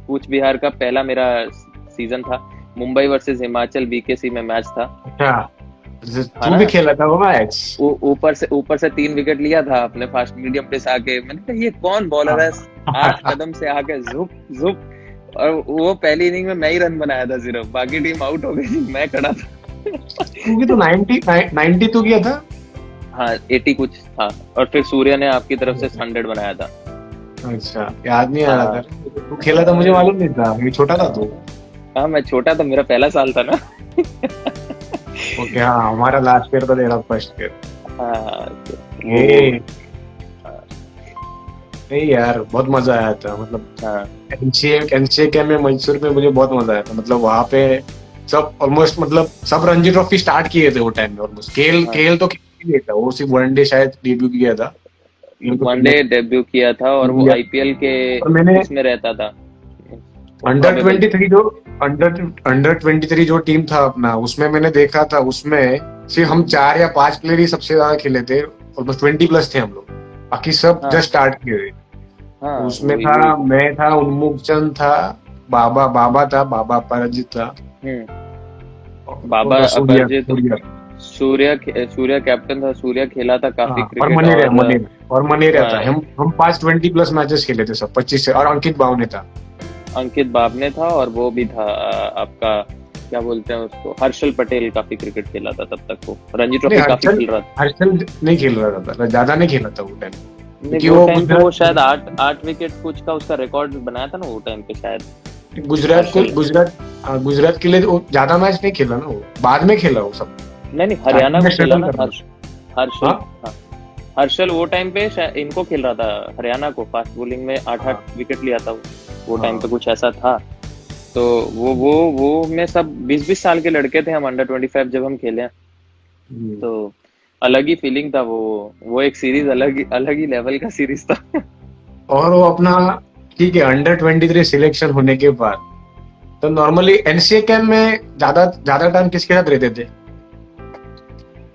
कूच बिहार का पहला मेरा सीजन था, मुंबई वर्सेस हिमाचल बीकेसी में मैच था, अच्छा, है तू भी ना। खेला था वो मैच? ऊपर से 3 विकेट लिया था अपने फास्ट मीडियम पे से आके, मैंने कहा ये कौन बॉलर है, 8 कदम से आके जुप जुप, और वो पहली इनिंग में मैं ही रन बनाया था सिर्फ, बाकी टीम आउट हो गई, मैं खड़ा था। तू भी तो 90 तू किया था। हाँ 80 कुछ था, और फिर सूर्य ने आपकी तरफ से 100 बनाया था। अच्छा, याद नहीं आ रहा हाँ था, तू खेला था मुझे मालूम नहीं था, ये छोटा था तू। हाँ मैं छोटा था, मेरा पहला साल था ना। ओके, हाँ हमारा लास्ट ईयर था, तेरा फर्स्ट ईयर। हाँ तो ये वो नहीं यार, बहुत मजा आया था, मतलब हाँ एनसीए में मैसूर में मुझे बहुत मजा आया था, मतलब वहां पे सब ऑलमोस्ट, मतलब सब रणजी ट्रॉफी स्टार्ट किए थे वो टाइम में ऑलमोस्ट। केएल हाँ केएल तो खेल ही नहीं था, वो सिर्फ वनडे शायद डेब्यू किया था। ये तो वनडे डेब्यू किया था, और वो किया। आईपीएल के और मैंने उसमें रहता था, अंडर प्रोबेबल पे। 23 जो अंडर अंडर 23 जो टीम था अपना, उसमें मैंने देखा था, उसमें सिर्फ हम 4 या 5 प्लेयर ही सबसे ज्यादा खेले थे, ऑलमोस्ट 20 प्लस थे हम लोग, बाकी सब हाँ जस्ट स्टार्ट किए थे। हाँ उसमें वही था, वही। मैं था, उन्मुख चंद था, बाबा बाबा था, बाबा अपराजित था, बाबा और सूर्या अपराजित, सूर्या सूर्य कैप्टन था, सूर्य खेला था काफी हाँ, और क्रिकेट, और मनेरिया था। हाँ, हम 5 20 प्लस मैचेस खेले थे सब, 25 से, और अंकित बावने था। अंकित बाबने था, और वो भी था आपका क्या बोलते हैं उसको, हर्षल पटेल काफी क्रिकेट खेला था तब तक, वो रणजी नहीं, ट्रॉफी काफी खेल रहा था। हर्षल नहीं खेल रहा था, ज्यादा नहीं खेला था वो टाइम, नहीं क्योंकि वो वो टाइम पे वो शायद गुजरात 8 विकेट कुछ का उसका रिकॉर्ड बनाया था ना वो टाइम पे शायद, गुजरात को हर्षल। गुजरात गुजरात के लिए वो ज्यादा मैच नहीं खेला ना, वो बाद में खेला वो सब, नहीं हरियाणा स्टार्टिंग में को खेला स्ट्रगल ना कर रहा हर्षल। था। हाँ हर्षल वो टाइम पे इनको खेल रहा था, हरियाणा को, फास्ट बॉलिंग में 8 विकेट लिया था वो टाइम पे, कुछ ऐसा था। तो वो में सब 20-20 साल के लड़के थे हम, अंडर 25 जब हम खेले हैं, हम्म। तो अलग ही फीलिंग था वो एक सीरीज अलग ही लेवल का सीरीज था। और वो अपना, ठीक है, अंडर 23 सिलेक्शन होने के बाद तो नॉर्मली एनसीए कैंप में ज्यादा ज्यादा टाइम किसके साथ रहते थे?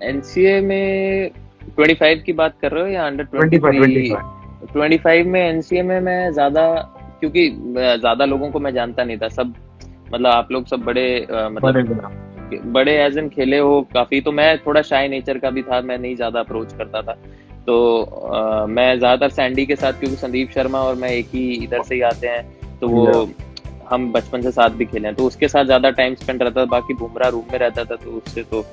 एनसीए में 25 की बात कर रहे हो या अंडर 25 25 में एनसीए में मैं ज्यादा, क्योंकि ज्यादा लोगों को मैं जानता नहीं था, सब मतलब आप लोग सब बड़े बड़े मतलब बड़े एज एन खेले हो काफी, तो मैं थोड़ा शाय नेचर का भी था, मैं नहीं ज्यादा अप्रोच करता था, तो मैं ज्यादातर सैंडी के साथ, क्योंकि संदीप शर्मा और मैं एक ही इधर से ही आते हैं, तो वो हम बचपन से साथ भी खेले हैं, तो उसके साथ ज्यादा टाइम स्पेंड रहता था। बाकी बुमराह रूम में रहता था, तो उससे तो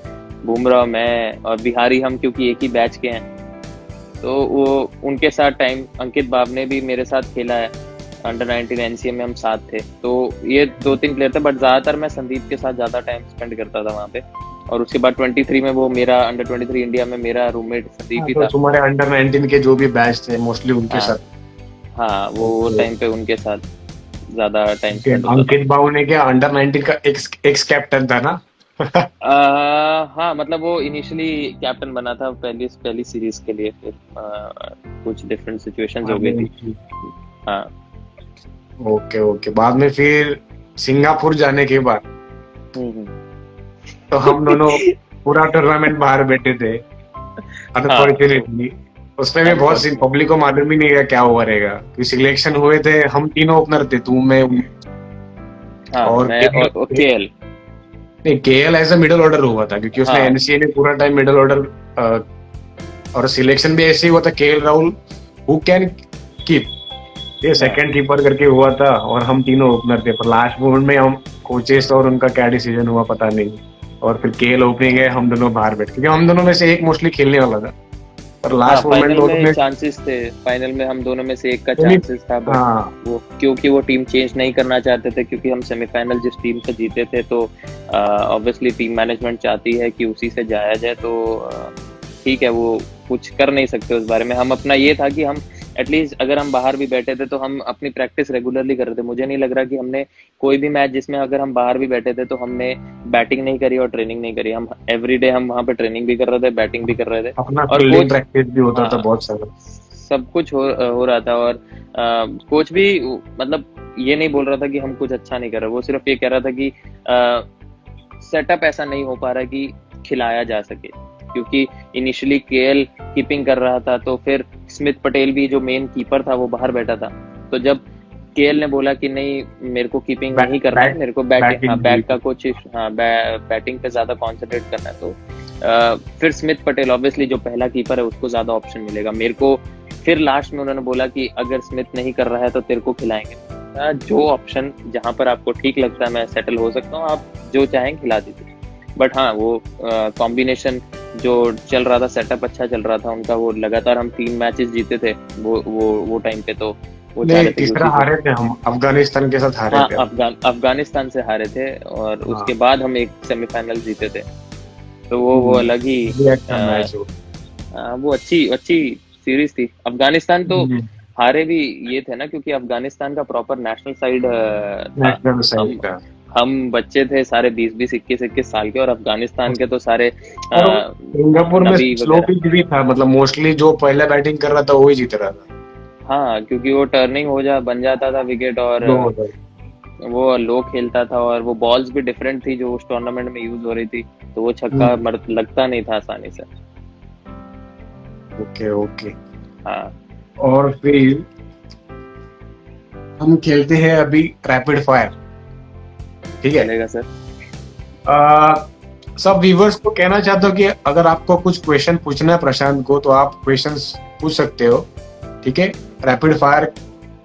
बुमराह, मैं और बिहारी, हम क्योंकि एक ही बैच के हैं, तो वो उनके साथ टाइम, अंकित बाबने भी मेरे साथ खेला है, अंडर 19 एनसीए में हम साथ थे, तो ये 2-3 प्लेयर थे, बट ज्यादातर मैं संदीप के साथ ज्यादा टाइम स्पेंड करता था वहाँ पे। और उसके बाद 23 में वो मेरा अंडर 23 इंडिया में मेरा रूममेट संदीप ही तो था। तुम्हारे अंडर 19 के जो भी बैच थे मोस्टली उनके हाँ साथ। हाँ वो टाइम पे उनके साथ ज्यादा टाइम स्पेंड होता था। अंकित बावने के अंडर 19 का एक्स कैप्टन था ना? हाँ मतलब वो इनिशियली कैप्टन बना था पहली सीरीज के लिए, फिर कुछ डिफरेंट सिचुएशंस हो गई थी। हाँ ओके ओके, बाद में फिर सिंगापुर जाने के बाद तो हम दोनों पूरा टूर्नामेंट बाहर बैठे थे, अनफॉर्चुनेटली। उसमें भी बहुत सी पब्लिक को मालूम ही नहीं है क्या हुआ रहेगा, कि सिलेक्शन हुए थे हम तीनों ओपनर थे, तू मैं और मैं और केएल। नहीं, KL as a middle order हुआ था क्योंकि उसने एनसीए ने पूरा टाइम मिडिल ऑर्डर, और सिलेक्शन भी ऐसे ही हुआ था, KL Rahul who can keep, ये सेकंड कीपर करके हुआ था और हम तीनों ओपनर थे, पर लास्ट मोमेंट में हम कोचेस और उनका क्या डिसीजन हुआ पता नहीं, और फिर केएल ओपनिंग है, हम दोनों बाहर बैठ, क्योंकि हम दोनों में से एक मोस्टली खेलने वाला था, पर लास्ट मोमेंट में चांसेस थे, फाइनल में हम दोनों में से एक का चांसेस था, वो क्योंकि वो टीम चेंज नहीं करना चाहते थे, क्योंकि हम सेमीफाइनल जिस टीम से जीते थे, तो ऑब्वियसली टीम मैनेजमेंट चाहती है कि उसी से जाया जाए, तो ठीक है, वो कुछ कर नहीं सकते उस बारे में। हम अपना ये था कि हम एटलीस्ट अगर हम बाहर भी बैठे थे तो हम अपनी प्रैक्टिस रेगुलरली कर रहे थे। मुझे नहीं लग रहा कि हमने कोई भी मैच जिसमें अगर हम बाहर भी बैठे थे तो हमने बैटिंग नहीं करी और ट्रेनिंग नहीं करी। हम एवरीडे हम वहाँ पे ट्रेनिंग भी कर रहे थे, बैटिंग भी कर रहे थे, और कोच प्रैक्टिस भी होता था बहुत सारा, सब कुछ हो रहा था। और कोच भी मतलब ये नहीं बोल रहा था कि हम कुछ अच्छा नहीं कर रहे, वो सिर्फ ये कह रहा था कि सेटअप ऐसा नहीं हो पा रहा कि खिलाया जा सके, क्योंकि इनिशियली केएल कीपिंग कर रहा था, तो फिर स्मिथ पटेल भी जो मेन कीपर था वो बाहर बैठा था, तो जब केएल ने बोला कि नहीं मेरे को कीपिंग नहीं करना है, मेरे को बैट का कुछ बैटिंग पे ज्यादा कॉन्सेंट्रेट करना है, तो फिर स्मिथ पटेल ऑब्वियसली जो पहला कीपर है उसको ज्यादा ऑप्शन मिलेगा। मेरे को फिर लास्ट में उन्होंने बोला कि अगर स्मिथ नहीं कर रहा है तो तेरे को खिलाएंगे, जो ऑप्शन जहां पर आपको ठीक लगता है मैं सेटल हो सकता हूँ, आप जो चाहें खिला दीजिए। बट हाँ, वो कॉम्बिनेशन जो चल रहा था, सेटअप अच्छा चल रहा था उनका, वो लगातार हम 3 मैचेस जीते थे वो टाइम पे, तो वो तीसरा हारे थे हम, अफगानिस्तान के साथ हारे थे। अफगानिस्तान से हारे थे, और उसके बाद हम एक सेमीफाइनल जीते थे, तो वो अलग ही वो अच्छी सीरीज थी। अफगानिस्तान तो हारे भी ये थे ना, क्योंकि अफगानिस्तान का प्रॉपर नेशनल साइड था। हम बच्चे थे सारे 20-20, 21-21 साल के, और अफगानिस्तान के तो सारे सिंगापुर में स्लो पिच भी था, मतलब मोस्टली जो पहले बैटिंग कर रहा था वही जीत रहा था। हाँ, क्योंकि वो टर्निंग बन जाता था विकेट, और वो लो खेलता था, और वो बॉल्स भी डिफरेंट थी जो उस टूर्नामेंट में यूज हो रही थी, तो वो छक्का लगता नहीं था आसानी से। ओके हाँ, और फिर हम खेलते हैं अभी रैपिड फायर, ठीक है? चलेगा सर। सब व्यूवर्स को कहना चाहता हूँ कि अगर आपको कुछ क्वेश्चन पूछना है प्रशांत को तो आप क्वेश्चंस पूछ सकते हो, ठीक है? रैपिड फायर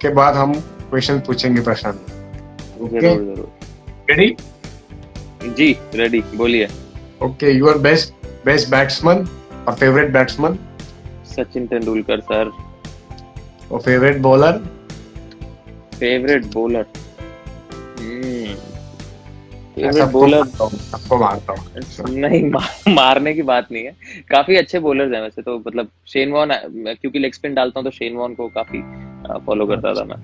के बाद हम क्वेश्चन पूछेंगे प्रशांत। जरूर। रेडी? जी रेडी, बोलिए। ओके, योर बेस्ट बैट्समैन और favourite batsman? Sachin Tendulkar sir. और फेवरेट बॉलर? फेवरेट बॉलर सबको मारता हूँ। नहीं, मारने की बात नहीं है, काफी अच्छे बॉलर्स हैं वैसे तो, मतलब शेन वॉर्न, क्योंकि लेग स्पिन डालता हूँ तो शेन वॉर्न को काफी फॉलो करता था मैं।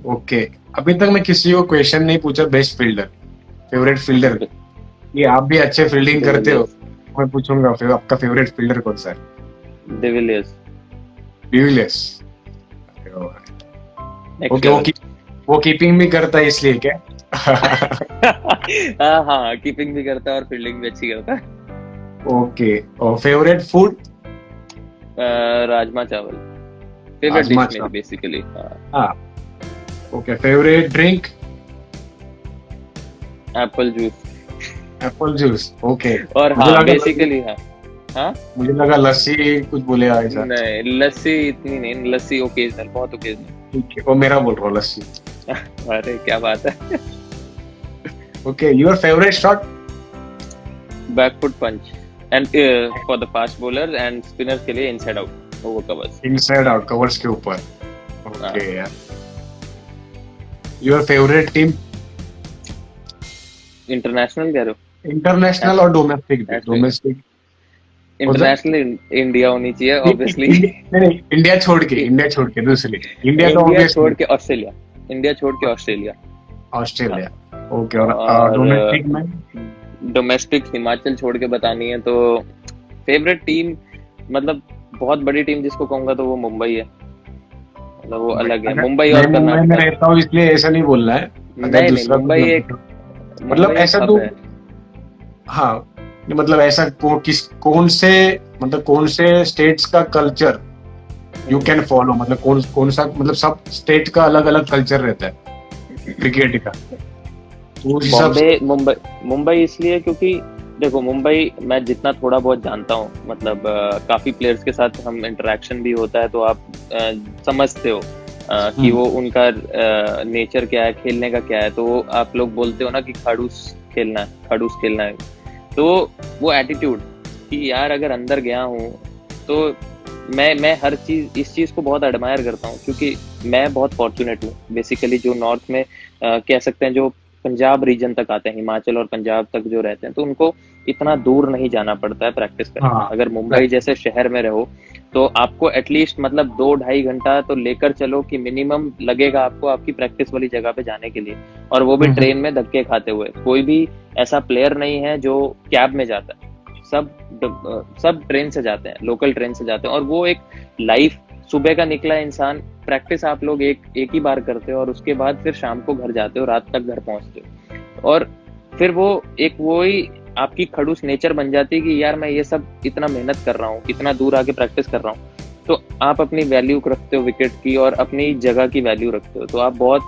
ओके, अभी तक मैं किसी को क्वेश्चन नहीं पूछा बेस्ट फील्डर, फेवरेट फील्डर। ये आप भी अच्छे फील्डिंग करते हो, मैं पूछूंगा आपका फेवरेट फील्डर कौन सा है? डिविलियर्स। ओके, वो कीपिंग भी करता है इसलिए क्या? हाँ, कीपिंग भी करता है और फील्डिंग भी अच्छी करता है। ओके, और फेवरेट फूड? राजमा चावल, फेवरेट डिश मेरी बेसिकली। हाँ, okay, favourite drink? Apple juice. Okay, और हाँ बेसिकली हाँ, मुझे लगा लस्सी कुछ बोले ऐसा। नहीं, लस्सी इतनी नहीं, लस्सी ओकेजनल, बहुत ओकेजनल। ठीक है, वो मेरा बोल रहा हूँ लस्सी। अरे क्या बात है। Okay, your favourite shot? Back foot punch, and for the fast bowler and spinner के लिए inside out, over covers. Inside out covers के ऊपर। ओके यार, योर फेवरेट टीम? इंटरनेशनल कह रहे हो? इंटरनेशनल और डोमेस्टिक? इंटरनेशनल इंडिया होनी चाहिए ऑब्वियसली। नहीं, इंडिया छोड़ के दूसरी। इंडिया छोड़ के ऑस्ट्रेलिया। इंडिया छोड़ के ऑस्ट्रेलिया। ओके, और डोमेस्टिक में? डोमेस्टिक हिमाचल छोड़ के बतानी है तो फेवरेट टीम, मतलब बहुत बड़ी टीम जिसको कहूंगा तो वो मुंबई है, मतलब वो अलग है। मुंबई और कर्नाटक। मुंबई में रहता हूँ इसलिए ऐसा नहीं बोलना है। नहीं, मुंबई एक मतलब ऐसा तो, हाँ, मतलब ऐसा कौन से स्टेट्स का कल्चर यू कैन फॉलो, मतलब कौन कौन सा, मतलब सब स्टेट का अलग अलग कल्चर रहता है क्रिकेट का, तो उस हिसाब से। बॉम्बे मुंबई मुंबई इसलिए क्योंकि देखो, मुंबई मैं जितना थोड़ा बहुत जानता हूँ, मतलब काफी प्लेयर्स के साथ हम इंटरेक्शन भी होता है, तो आप समझते हो कि वो उनका नेचर क्या है, खेलने का क्या है। तो आप लोग बोलते हो ना कि खड़ूस खेलना है। तो वो एटीट्यूड कि यार अगर अंदर गया हूँ तो मैं हर चीज, इस चीज को बहुत एडमायर करता हूँ, क्योंकि मैं बहुत फॉर्चुनेट हूँ बेसिकली। जो नॉर्थ में कह सकते हैं, जो पंजाब रीजन तक आते हैं, हिमाचल और पंजाब तक जो रहते हैं, तो उनको इतना दूर नहीं जाना पड़ता है प्रैक्टिस करने। हाँ, अगर मुंबई जैसे शहर में रहो तो आपको एटलीस्ट मतलब 2-2.5 घंटा तो लेकर चलो कि मिनिमम लगेगा आपको आपकी प्रैक्टिस वाली जगह पे जाने के लिए, और वो भी ट्रेन में धक्के खाते हुए। कोई भी ऐसा प्लेयर नहीं है जो कैब में जाता है, सब ट्रेन से जाते हैं, लोकल ट्रेन से जाते हैं। और वो एक लाइफ, सुबह का निकला इंसान, प्रैक्टिस आप लोग एक ही बार करते हो, और उसके बाद फिर शाम को घर जाते हो, रात तक घर पहुंचते हो, और फिर वो ही आपकी खड़ूस नेचर बन जाती है कि यार मैं ये सब इतना मेहनत कर रहा हूँ, इतना दूर आके प्रैक्टिस कर रहा हूँ। तो आप अपनी वैल्यू रखते हो विकेट की, और अपनी जगह की वैल्यू रखते हो, तो आप बहुत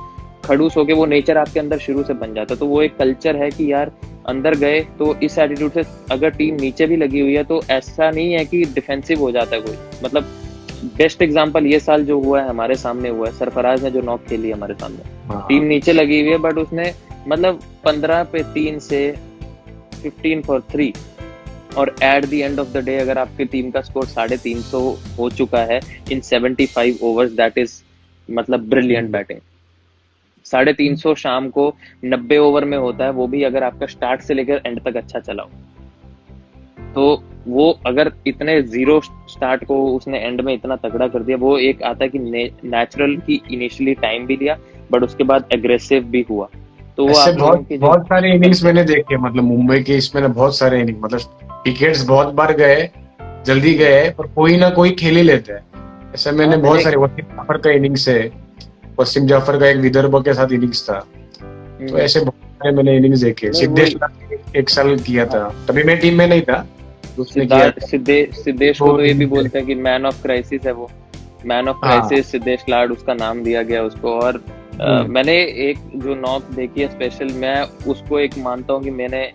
खड़ूस होके, वो नेचर आपके अंदर शुरू से बन जाता है। तो वो एक कल्चर है कि यार अंदर गए तो इस एटीट्यूड से, अगर टीम नीचे भी लगी हुई है तो ऐसा नहीं है कि डिफेंसिव हो जाता है कोई। मतलब बेस्ट एग्जांपल ये साल जो हुआ है, हमारे सामने हुआ है, सरफराज ने जो नॉक खेली हमारे सामने, टीम नीचे लगी हुई है, बट उसने मतलब 15 पे 3 से 15 फॉर 3, और at the end of the day अगर आपकी टीम का स्कोर 350 हो चुका है इन 75 ओवर्स, दैट इज मतलब ब्रिलियंट बैटिंग। 350 शाम को 90 ओवर में होता है, वो भी अगर आपका स्टार्ट से लेकर एंड तक अच्छा चला हो। तो वो अगर इतने जीरो स्टार्ट को उसने एंड में इतना तगड़ा कर दिया, वो एक आता है कि नेचुरल की इनिशियली टाइम भी लिया, बट उसके बाद एग्रेसिव भी हुआ। तो वो ऐसे आप लोगों की जो बहुत सारे इनिंग्स मैंने देखे, मतलब मुंबई के इसमें ना बहुत सारे इनिंग, मतलब विकेट्स बहुत बार गए, जल्दी गए, पर कोई ना कोई खेल ही लेते हैं। ऐसे मैंने बहुत सारे, वसीम जाफर का इनिंग्स है, वसीम जाफर का एक विदर्भ के साथ इनिंग्स था, तो ऐसे बहुत सारे मैंने इनिंग्स देखे। सिद्धेश एक साल किया था, तभी मैं टीम में नहीं था, उसने किया। सिद्धेश को तो ये भी बोलते हैं कि मैन ऑफ क्राइसिस है वो, मैन ऑफ क्राइसिस सिद्धेश लाड, उसका नाम दिया गया उसको। और मैंने एक जो नॉक देखी है स्पेशल, मैं उसको एक मानता हूँ कि मैंने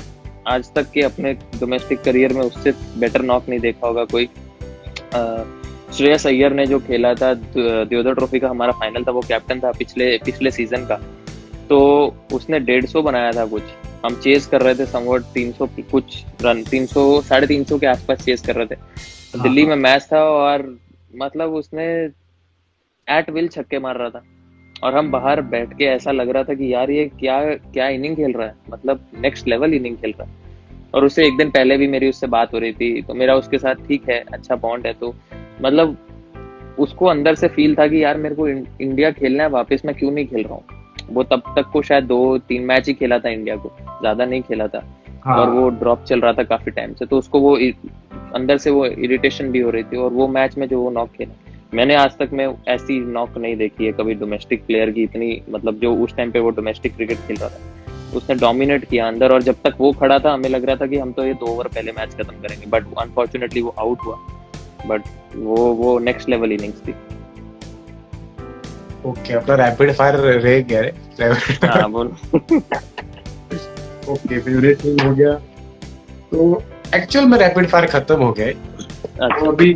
आज तक के अपने डोमेस्टिक करियर में उससे बेटर नॉक नहीं देखा होगा कोई। श्रेयस अय्यर ने जो खेला था, दियोदर ट्रॉफी का हमारा फाइनल था, वो कैप्टन था पिछले सीजन का, तो उसने 150 बनाया था कुछ। हम चेस कर रहे थे समवट 300 कुछ रन, 300 350 के आसपास चेस कर रहे थे। तो दिल्ली में मैच था, और मतलब उसने एट विल छक्के मार रहा था, और हम बाहर बैठ के ऐसा लग रहा था कि यार ये क्या इनिंग खेल रहा है, मतलब नेक्स्ट लेवल इनिंग खेल रहा है। और उससे एक दिन पहले भी मेरी उससे बात हो रही थी, तो मेरा उसके साथ ठीक है, अच्छा बॉन्ड है। तो मतलब उसको अंदर से फील था कि यार मेरे को इंडिया खेलना है वापस, मैं क्यों नहीं खेल रहा हूँ। वो तब तक को शायद 2-3 मैच ही खेला था इंडिया को, ज्यादा नहीं खेला था। और वो ड्रॉप चल रहा था काफी टाइम से, तो उसको वो अंदर से वो इरिटेशन भी हो रही थी। और वो मैच में जो वो नॉक खेला, मैंने आज तक में ऐसी नॉक नहीं देखी है कभी डोमेस्टिक प्लेयर की इतनी, मतलब जो उस टाइम पे वो डोमेस्टिक क्रिकेट खेल रहा था, उसने डोमिनेट किया अंदर। और जब तक वो खड़ा था हमें लग रहा था कि हम तो ये 2 ओवर पहले मैच खत्म करेंगे, बट अनफॉर्चुनेटली वो आउट हुआ। बट वो नेक्स्ट लेवल इनिंग्स थी। ओके, अपना रैपिड फायर रह गया है। हाँ बोल। ओके, फेवरेट टीम हो गया, तो एक्चुअल में रैपिड फायर खत्म हो गया। तो अभी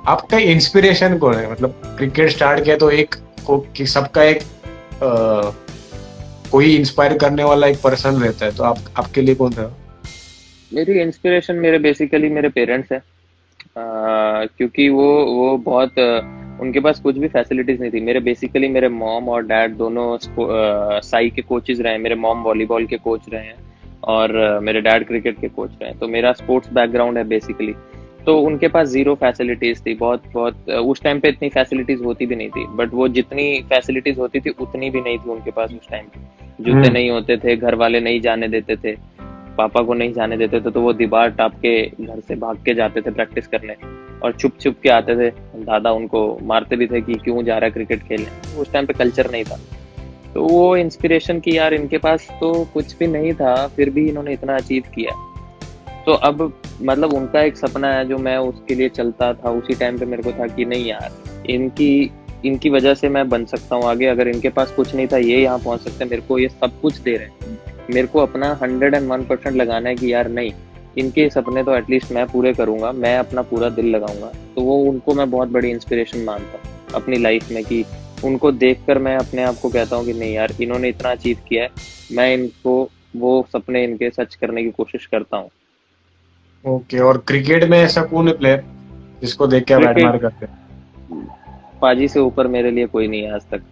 आपका इंस्पिरेशन कौन है? मतलब क्रिकेट स्टार्ट किया तो एक कि सबका एक कोई इंस्पायर करने वाला एक पर्सन रहता है, तो आपके लिए कौन था? मेरी इंस्पिरेशन बेसिकली मेरे पेरेंट्स हैं, क्योंकि वो बहुत उनके पास कुछ भी फैसिलिटीज नहीं थी। मेरे मॉम और डैड दोनों साई के कोचेज रहे हैं। मेरे मॉम वॉलीबॉल के कोच रहे हैं, और मेरे डैड क्रिकेट के कोच रहे हैं। तो मेरा स्पोर्ट्स बैकग्राउंड है बेसिकली। तो उनके पास जीरो फैसिलिटीज थी, बहुत उस टाइम पे इतनी फैसिलिटीज होती भी नहीं थी, बट वो जितनी फैसिलिटीज होती थी उतनी भी नहीं थी उनके पास उस टाइम पे। जूते नहीं होते थे, घर वाले नहीं जाने देते थे, पापा को नहीं जाने देते थे, तो वो दीवार टाप के घर से भाग के जाते थे प्रैक्टिस करने, और छुप छुप के आते थे। दादा उनको मारते भी थे कि क्यों जा रहा है क्रिकेट खेलने। उस टाइम पे कल्चर नहीं था। तो वो इंस्पिरेशन की यार, इनके पास तो कुछ भी नहीं था, फिर भी इन्होंने इतना अचीव किया। तो अब मतलब उनका एक सपना है जो मैं उसके लिए चलता था, उसी टाइम पे मेरे को था कि नहीं यार, इनकी इनकी वजह से मैं बन सकता हूँ आगे। अगर इनके पास कुछ नहीं था, ये यहाँ पहुंच सकते हैं, मेरे को ये सब कुछ दे रहे हैं, मेरे को अपना 101% लगाना है कि यार नहीं, इनके सपने तो एटलीस्ट मैं पूरे करूंगा, मैं अपना पूरा दिल लगाऊंगा। तो वो उनको मैं बहुत बड़ी इंस्पिरेशन मानता हूँ अपनी लाइफ में, कि उनको देखकर मैं अपने आप को कहता हूँ कि नहीं यार, इन्होंने इतना अचीव किया है, मैं इनको वो सपने इनके सच करने की कोशिश करता हूँ। ओके, और क्रिकेट में ऐसा कौन है प्लेयर जिसको देख के आप क्रिकेट एडमायर करते हैं? पाजी से ऊपर मेरे लिए कोई नहीं है आज तक।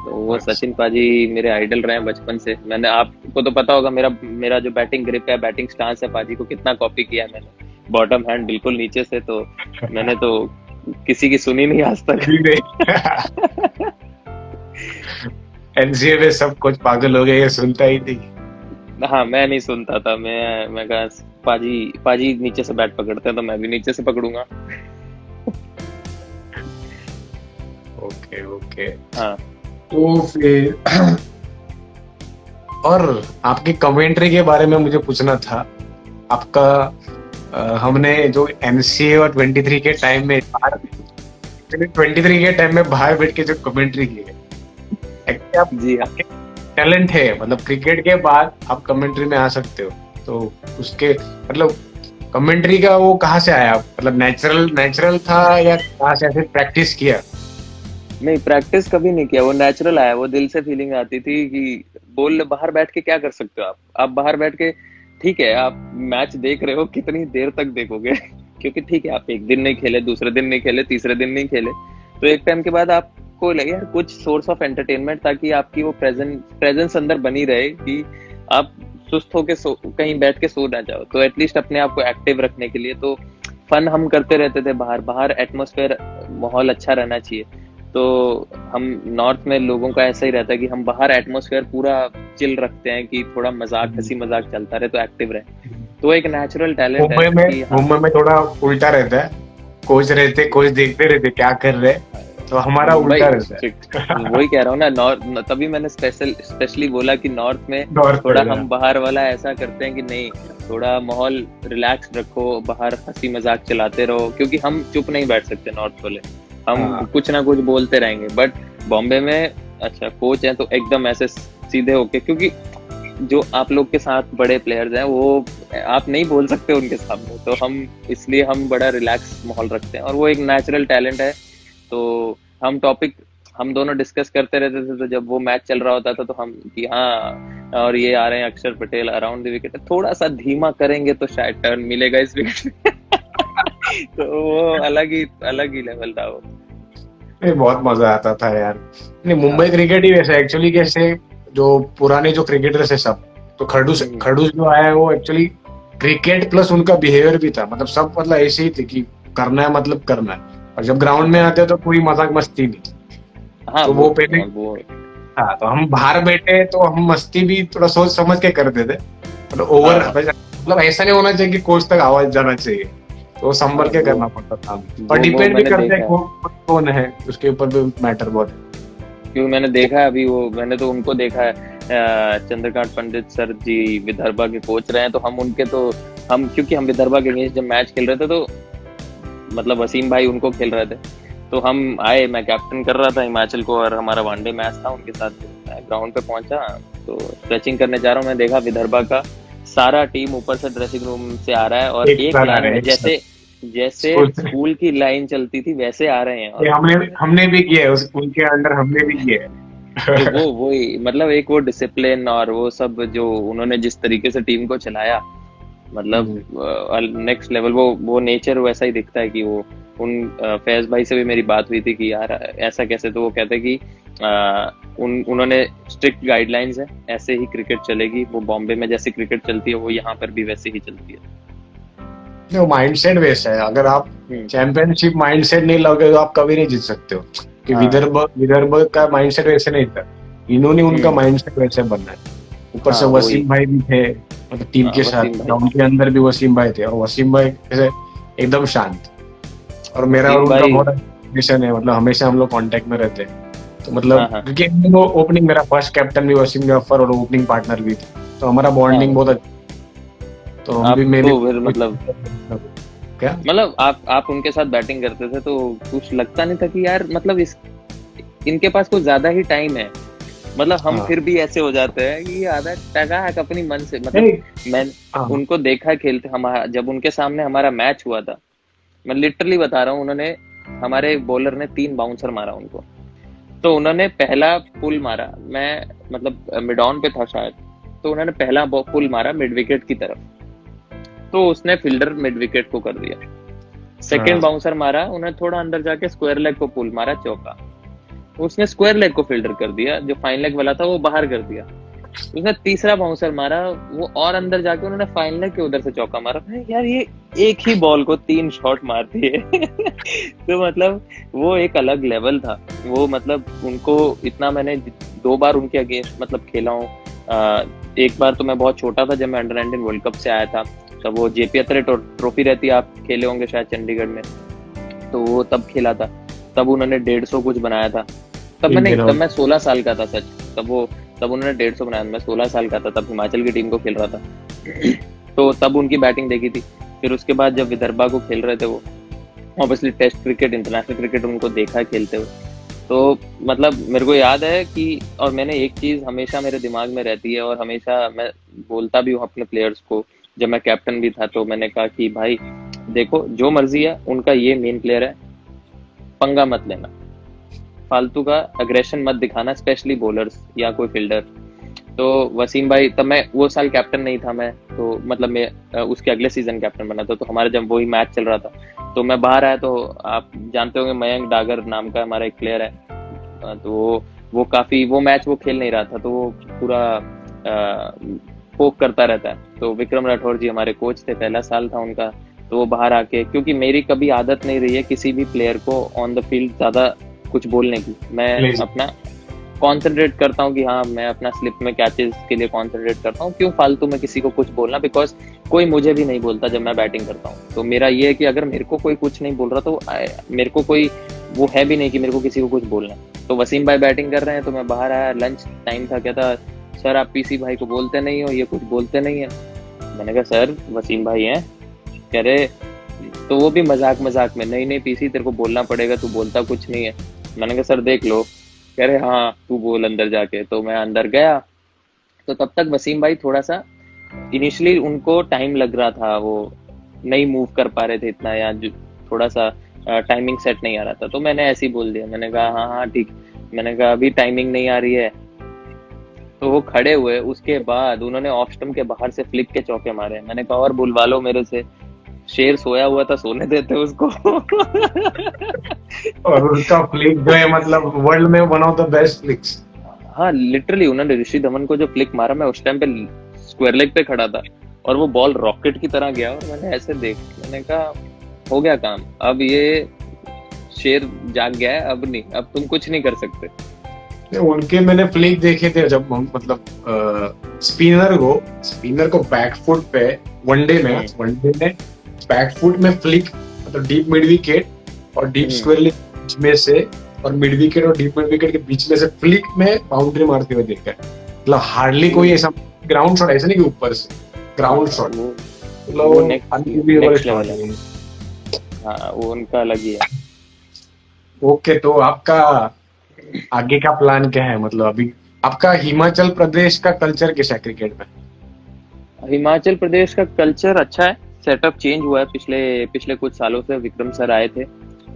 तो वो अच्छा। सचिन पाजी मेरे आइडल रहे हैं बचपन से। मैंने, आपको तो पता होगा, मेरा मेरा जो बैटिंग ग्रिप है, बैटिंग स्टांस है, पाजी को कितना कॉपी किया है मैंने, बॉटम हैंड बिल्कुल नीचे से। तो मैंने तो किसी की सुनी नहीं आज तक। एनसीए में सब कुछ पागल हो गए, ये सुनता ही नहीं। हाँ, मैं नहीं सुनता था। मैं कहा पाजी नीचे से बैट पकड़ते हैं तो मैं भी नीचे से पकड़ूंगा। Okay okay. हाँ। तो फिर और आपकी कमेंट्री के बारे में मुझे पूछना था। आपका हमने जो एनसीए और 23 के टाइम में 23 के टाइम में बाहर बैठ के जो कमेंट्री की है, एक्चुअली आप जी हाँ। टैलेंट है, मतलब क्रिकेट के बाद आप कमेंट्री में आ सकते हो। तो उसके मतलब कमेंट्री का वो कहाँ से आया? मतलब नेचुरल था या कहाँ से ऐसे प्रैक्टिस किया? नहीं, प्रैक्टिस कभी नहीं किया, वो नेचुरल आया, वो दिल से फीलिंग आती थी कि बाहर बैठ के क्या कर सकते हो आप बाहर बैठ के, ठीक है आप मैच देख रहे हो, कितनी देर तक देखोगे? क्योंकि ठीक है, आप एक दिन नहीं खेले, दूसरे दिन नहीं खेले, तीसरे दिन नहीं खेले, तो एक टाइम के बाद आपको लगे यार कुछ सोर्स ऑफ एंटरटेनमेंट, ताकि आपकी वो प्रेजेंस अंदर बनी रहे कि आप सुस्त होके कहीं बैठ के सो ना जाओ। तो एटलीस्ट अपने आप को एक्टिव रखने के लिए तो फन हम करते रहते थे बाहर एटमॉस्फेयर, माहौल अच्छा रहना चाहिए। तो हम नॉर्थ में लोगों का ऐसा ही रहता है कि हम बाहर एटमॉस्फेयर पूरा चिल रखते हैं कि थोड़ा मजाक, हंसी मजाक चलता रहे तो एक्टिव रहे। तो एक नेचुरल टैलेंट है कि मुंबई में थोड़ा उल्टा रहता है, कोच देखते रहते क्या कर रहे, तो हमारा उल्टा रहता है। वही कह रहा हूँ ना, नॉर्थ, तभी मैंने स्पेशली बोला कि नॉर्थ में थोड़ा हम बाहर वाला ऐसा करते हैं कि नहीं, थोड़ा माहौल रिलैक्स रखो, बाहर हंसी मजाक चलाते रहो, क्योंकि हम चुप नहीं बैठ सकते नॉर्थ वाले, हम कुछ ना कुछ बोलते रहेंगे। बट बॉम्बे में अच्छा कोच है तो एकदम ऐसे सीधे होके, क्योंकि जो आप लोग के साथ बड़े प्लेयर्स हैं वो आप नहीं बोल सकते उनके सामने, तो हम इसलिए हम बड़ा रिलैक्स माहौल रखते हैं, और वो एक नेचुरल टैलेंट है। तो हम दोनों डिस्कस करते रहते थे, तो जब वो मैच चल रहा होता था तो हम कि हाँ, और ये आ रहे हैं अक्षर पटेल अराउंड द विकेट, थोड़ा सा धीमा करेंगे तो शायद टर्न मिलेगा इस विकेट। तो वो अलग ही लेवल था वो। बहुत मजा आता था यार। नहीं, मुंबई क्रिकेट ही वैसे एक्चुअली, कैसे जो पुराने जो क्रिकेटर्स है सब, तो खड़ूस जो आया है वो एक्चुअली क्रिकेट प्लस उनका बिहेवियर भी था, मतलब सब मतलब ऐसे ही थे कि करना है मतलब करना है, और जब ग्राउंड में आते तो कोई मजाक मस्ती नहीं। हाँ, तो वो पहले हाँ, तो हम बाहर बैठे तो हम मस्ती भी थोड़ा सोच समझ के करते थे, मतलब ओवर मतलब ऐसा नहीं होना चाहिए कि कोच तक आवाज जाना चाहिए, तो संभल के करना पड़ता था। और डिपेंड भी करता है कौन है, उसके ऊपर भी मैटर बहुत है। क्योंकि मैंने देखा है अभी, वो मैंने तो उनको देखा है, चंद्रकांत पंडित सर जी विदर्भा के कोच रहे हैं, तो क्योंकि हम विदर्भा के अगेंस्ट जब मैच खेल रहे थे, तो मतलब वसीम भाई उनको खेल रहे थे, तो हम आए, मैं कैप्टन कर रहा था हिमाचल को, और हमारा वनडे मैच था उनके साथ। मैं ग्राउंड पे पहुंचा तो स्ट्रेचिंग करने जा रहा हूँ, मैं देखा विदर्भा का सारा टीम ऊपर से ड्रेसिंग रूम से आ रहा है, और एक लाइन में जैसे स्कूल की लाइन चलती थी वैसे आ रहे हैं। और हमने भी किया है, उनके अंडर हमने भी किया है। तो वही मतलब एक वो डिसिप्लिन और वो सब जो उन्होंने जिस तरीके से टीम को चलाया, मतलब नेक्स्ट लेवल, वो नेचर वैसा ही दिखता है कि वो फैज भाई से भी मेरी बात हुई थी कि यार ऐसा कैसे, तो वो कहते कि उन्होंने स्ट्रिक्ट गाइडलाइंस है, ऐसे ही क्रिकेट चलेगी, वो बॉम्बे में जैसे क्रिकेट चलती है वो यहाँ पर भी वैसे ही चलती है। वो माइंडसेट वैसा है, अगर आप चैंपियनशिप माइंडसेट नहीं लोगे तो आप कभी नहीं जीत सकते हो, कि विदर्भ का माइंडसेट वैसे नहीं था, इन्होंने उनका माइंडसेट वैसे बनना है। ऊपर से वसीम भाई भी थे, मतलब टीम के साथ ग्राउंड के अंदर भी वसीम भाई थे, और वसीम भाई जैसे एकदम शांत, और मेरा और उनका बहुत रिलेशन है, मतलब हमेशा हम लोग कांटेक्ट में रहते हैं। तो मतलब क्योंकि वो ओपनिंग, मेरा फर्स्ट कैप्टन भी वसीम जाफर और ओपनिंग पार्टनर भी थे, तो हमारा बॉन्डिंग बहुत अच्छा। तो हम भी आपको फिर मतलब क्या आप उनके साथ बैटिंग करते थे तो कुछ लगता नहीं था कि यार मतलब इनके पास कुछ ज्यादा ही टाइम है, मतलब हम हाँ फिर भी ऐसे हो जाते हैं कि आधा टका अपनी मन से, नहीं मतलब मैं हाँ उनको देखा है खेलते, हमारा जब उनके सामने हमारा मैच हुआ था, मैं लिटरली बता रहा हूँ, उन्होंने हमारे बॉलर ने 3 बाउंसर मारा उनको, तो उन्होंने पहला पुल मारा, मैं मतलब मिड ऑन पे था शायद, तो उन्होंने पहला पुल मारा मिड विकेट की तरफ, तो उसने फील्डर मिड विकेट को कर दिया। सेकंड हाँ बाउंसर मारा, उन्होंने थोड़ा अंदर जाके स्क्वायर लेग को पुल मारा, चौका। उसने स्क्वायर लेग को फील्डर कर दिया, जो फाइन लेग वाला था वो बाहर कर दिया। उसने तीसरा बाउंसर मारा, वो और अंदर जाके उन्होंने फाइन लेग के उधर से चौका मारा। यार ये एक ही बॉल को 3 शॉट मारती है तो मतलब वो एक अलग लेवल था वो, मतलब उनको इतना मैंने 2 बार उनके अगेंस्ट मतलब खेला हूँ। एक बार तो मैं बहुत छोटा था, जब मैं अंडर 19 वर्ल्ड कप से आया था, तब वो जेपी अत्रे ट्रॉफी रहती है, आप खेले होंगे शायद चंडीगढ़ में, तो वो तब खेला था, तब उन्होंने 150 कुछ बनाया था, तब मैं 16 साल का था सच, तब उन्होंने 150 बनाया, मैं 16 साल का था, तब हिमाचल की टीम को खेल रहा था तो तब उनकी बैटिंग देखी थी। फिर उसके बाद जब विदर्भा को खेल रहे थे वो, obviously test cricket, international cricket उनको देखा है खेलते हुए, तो मतलब मेरे को याद है कि, और मैंने एक चीज हमेशा मेरे दिमाग में रहती है और हमेशा मैं बोलता भी हूँ अपने प्लेयर्स को, जब मैं कैप्टन भी था तो मैंने कहा कि भाई देखो जो मर्जी है, उनका ये मेन प्लेयर है, पंगा मत लेना, फालतू का अग्रेशन मत दिखाना, स्पेशली बॉलर्स या कोई फील्डर। तो वसीम भाई, तब मैं वो साल कैप्टन नहीं था मैं, तो मतलब मैं उसके अगले सीजन कैप्टन बना था, तो हमारा जब वही मैच चल रहा था तो मैं बाहर आया, तो आप जानते होंगे मयंक डागर नाम का हमारा एक प्लेयर है, तो वो काफी, वो मैच वो खेल नहीं रहा था, तो वो पूरा पोक करता रहता है, तो विक्रम राठौर जी हमारे कोच थे, पहला साल था उनका, तो वो बाहर आके, क्योंकि मेरी कभी आदत नहीं रही है किसी भी प्लेयर को ऑन द फील्ड ज्यादा कुछ बोलने की, मैं अपना कॉन्सेंट्रेट करता हूँ कि हाँ मैं अपना स्लिप में कैचेस के लिए कॉन्सेंट्रेट करता हूँ, क्यों फालतू में किसी को कुछ बोलना, बिकॉज कोई मुझे भी नहीं बोलता जब मैं बैटिंग करता हूँ, तो मेरा ये है कि अगर मेरे को कोई कुछ नहीं बोल रहा तो मेरे को कोई वो है भी नहीं कि मेरे को किसी को कुछ बोलना। तो वसीम भाई बैटिंग कर रहे हैं, तो मैं बाहर आया, लंच टाइम था, कहता सर आप पीसी भाई को बोलते नहीं हो, ये कुछ बोलते नहीं है। मैंने कहा सर वसीम भाई हैं, कह रहे, तो वो भी मजाक मजाक में, नहीं पीसी तेरे को बोलना पड़ेगा, तू बोलता कुछ नहीं है। मैंने कहा सर देख लो, कह रहे हाँ तू बोल अंदर जाके, तो मैं अंदर गया, तो तब तक वसीम भाई थोड़ा सा इनिशियली उनको टाइम लग रहा था, वो नहीं मूव कर पा रहे थे इतना, या थोड़ा सा टाइमिंग सेट नहीं आ रहा था, तो मैंने ऐसे ही बोल दिया, मैंने कहा हाँ ठीक, मैंने कहा अभी टाइमिंग नहीं आ रही है, तो वो खड़े हुए, उसके बाद उन्होंने ऑफ स्टंप के बाहर से फ्लिक के चौके मारे। मैंने कहा और बुलवा लो मेरे से, शेर सोया हुआ था, सोने देते उसको और उसका फ्लिक जो है मतलब वर्ल्ड में one of the best flix. हाँ लिटरली उन्होंने ऋषि धवन को जो फ्लिक मारा, मैं उस टाइम पे स्क्वायर लेग पे खड़ा था और वो बॉल रॉकेट की तरह गया, और मैंने ऐसे मैंने कहा हो गया काम, अब ये शेर जाग गया है, अब नहीं, अब तुम कुछ नहीं कर सकते। उनके मैंने फ्लिक देखे थे, जब मतलब स्पिनर को बैकफुट पे वनडे में बैकफुट में फ्लिक, मतलब डीप मिड विकेट और डीप स्क्वायर लेग में से, और मिड विकेट और डीप मिड विकेट के बीच में से फ्लिक में बाउंड्री मारते हुए देखा है, मतलब हार्डली कोई ऐसा ग्राउंड शॉट, ऐसा नहीं कि ऊपर से ग्राउंड शॉट, वो नेक्स्ट लेवल है। हाँ वो उनका अलग ही है। ओके, तो आपका आगे का प्लान क्या है, मतलब अभी आपका हिमाचल प्रदेश का कल्चर कैसा है क्रिकेट में? हिमाचल प्रदेश का कल्चर अच्छा है, सेटअप चेंज हुआ है पिछले कुछ सालों से। विक्रम सर आए थे,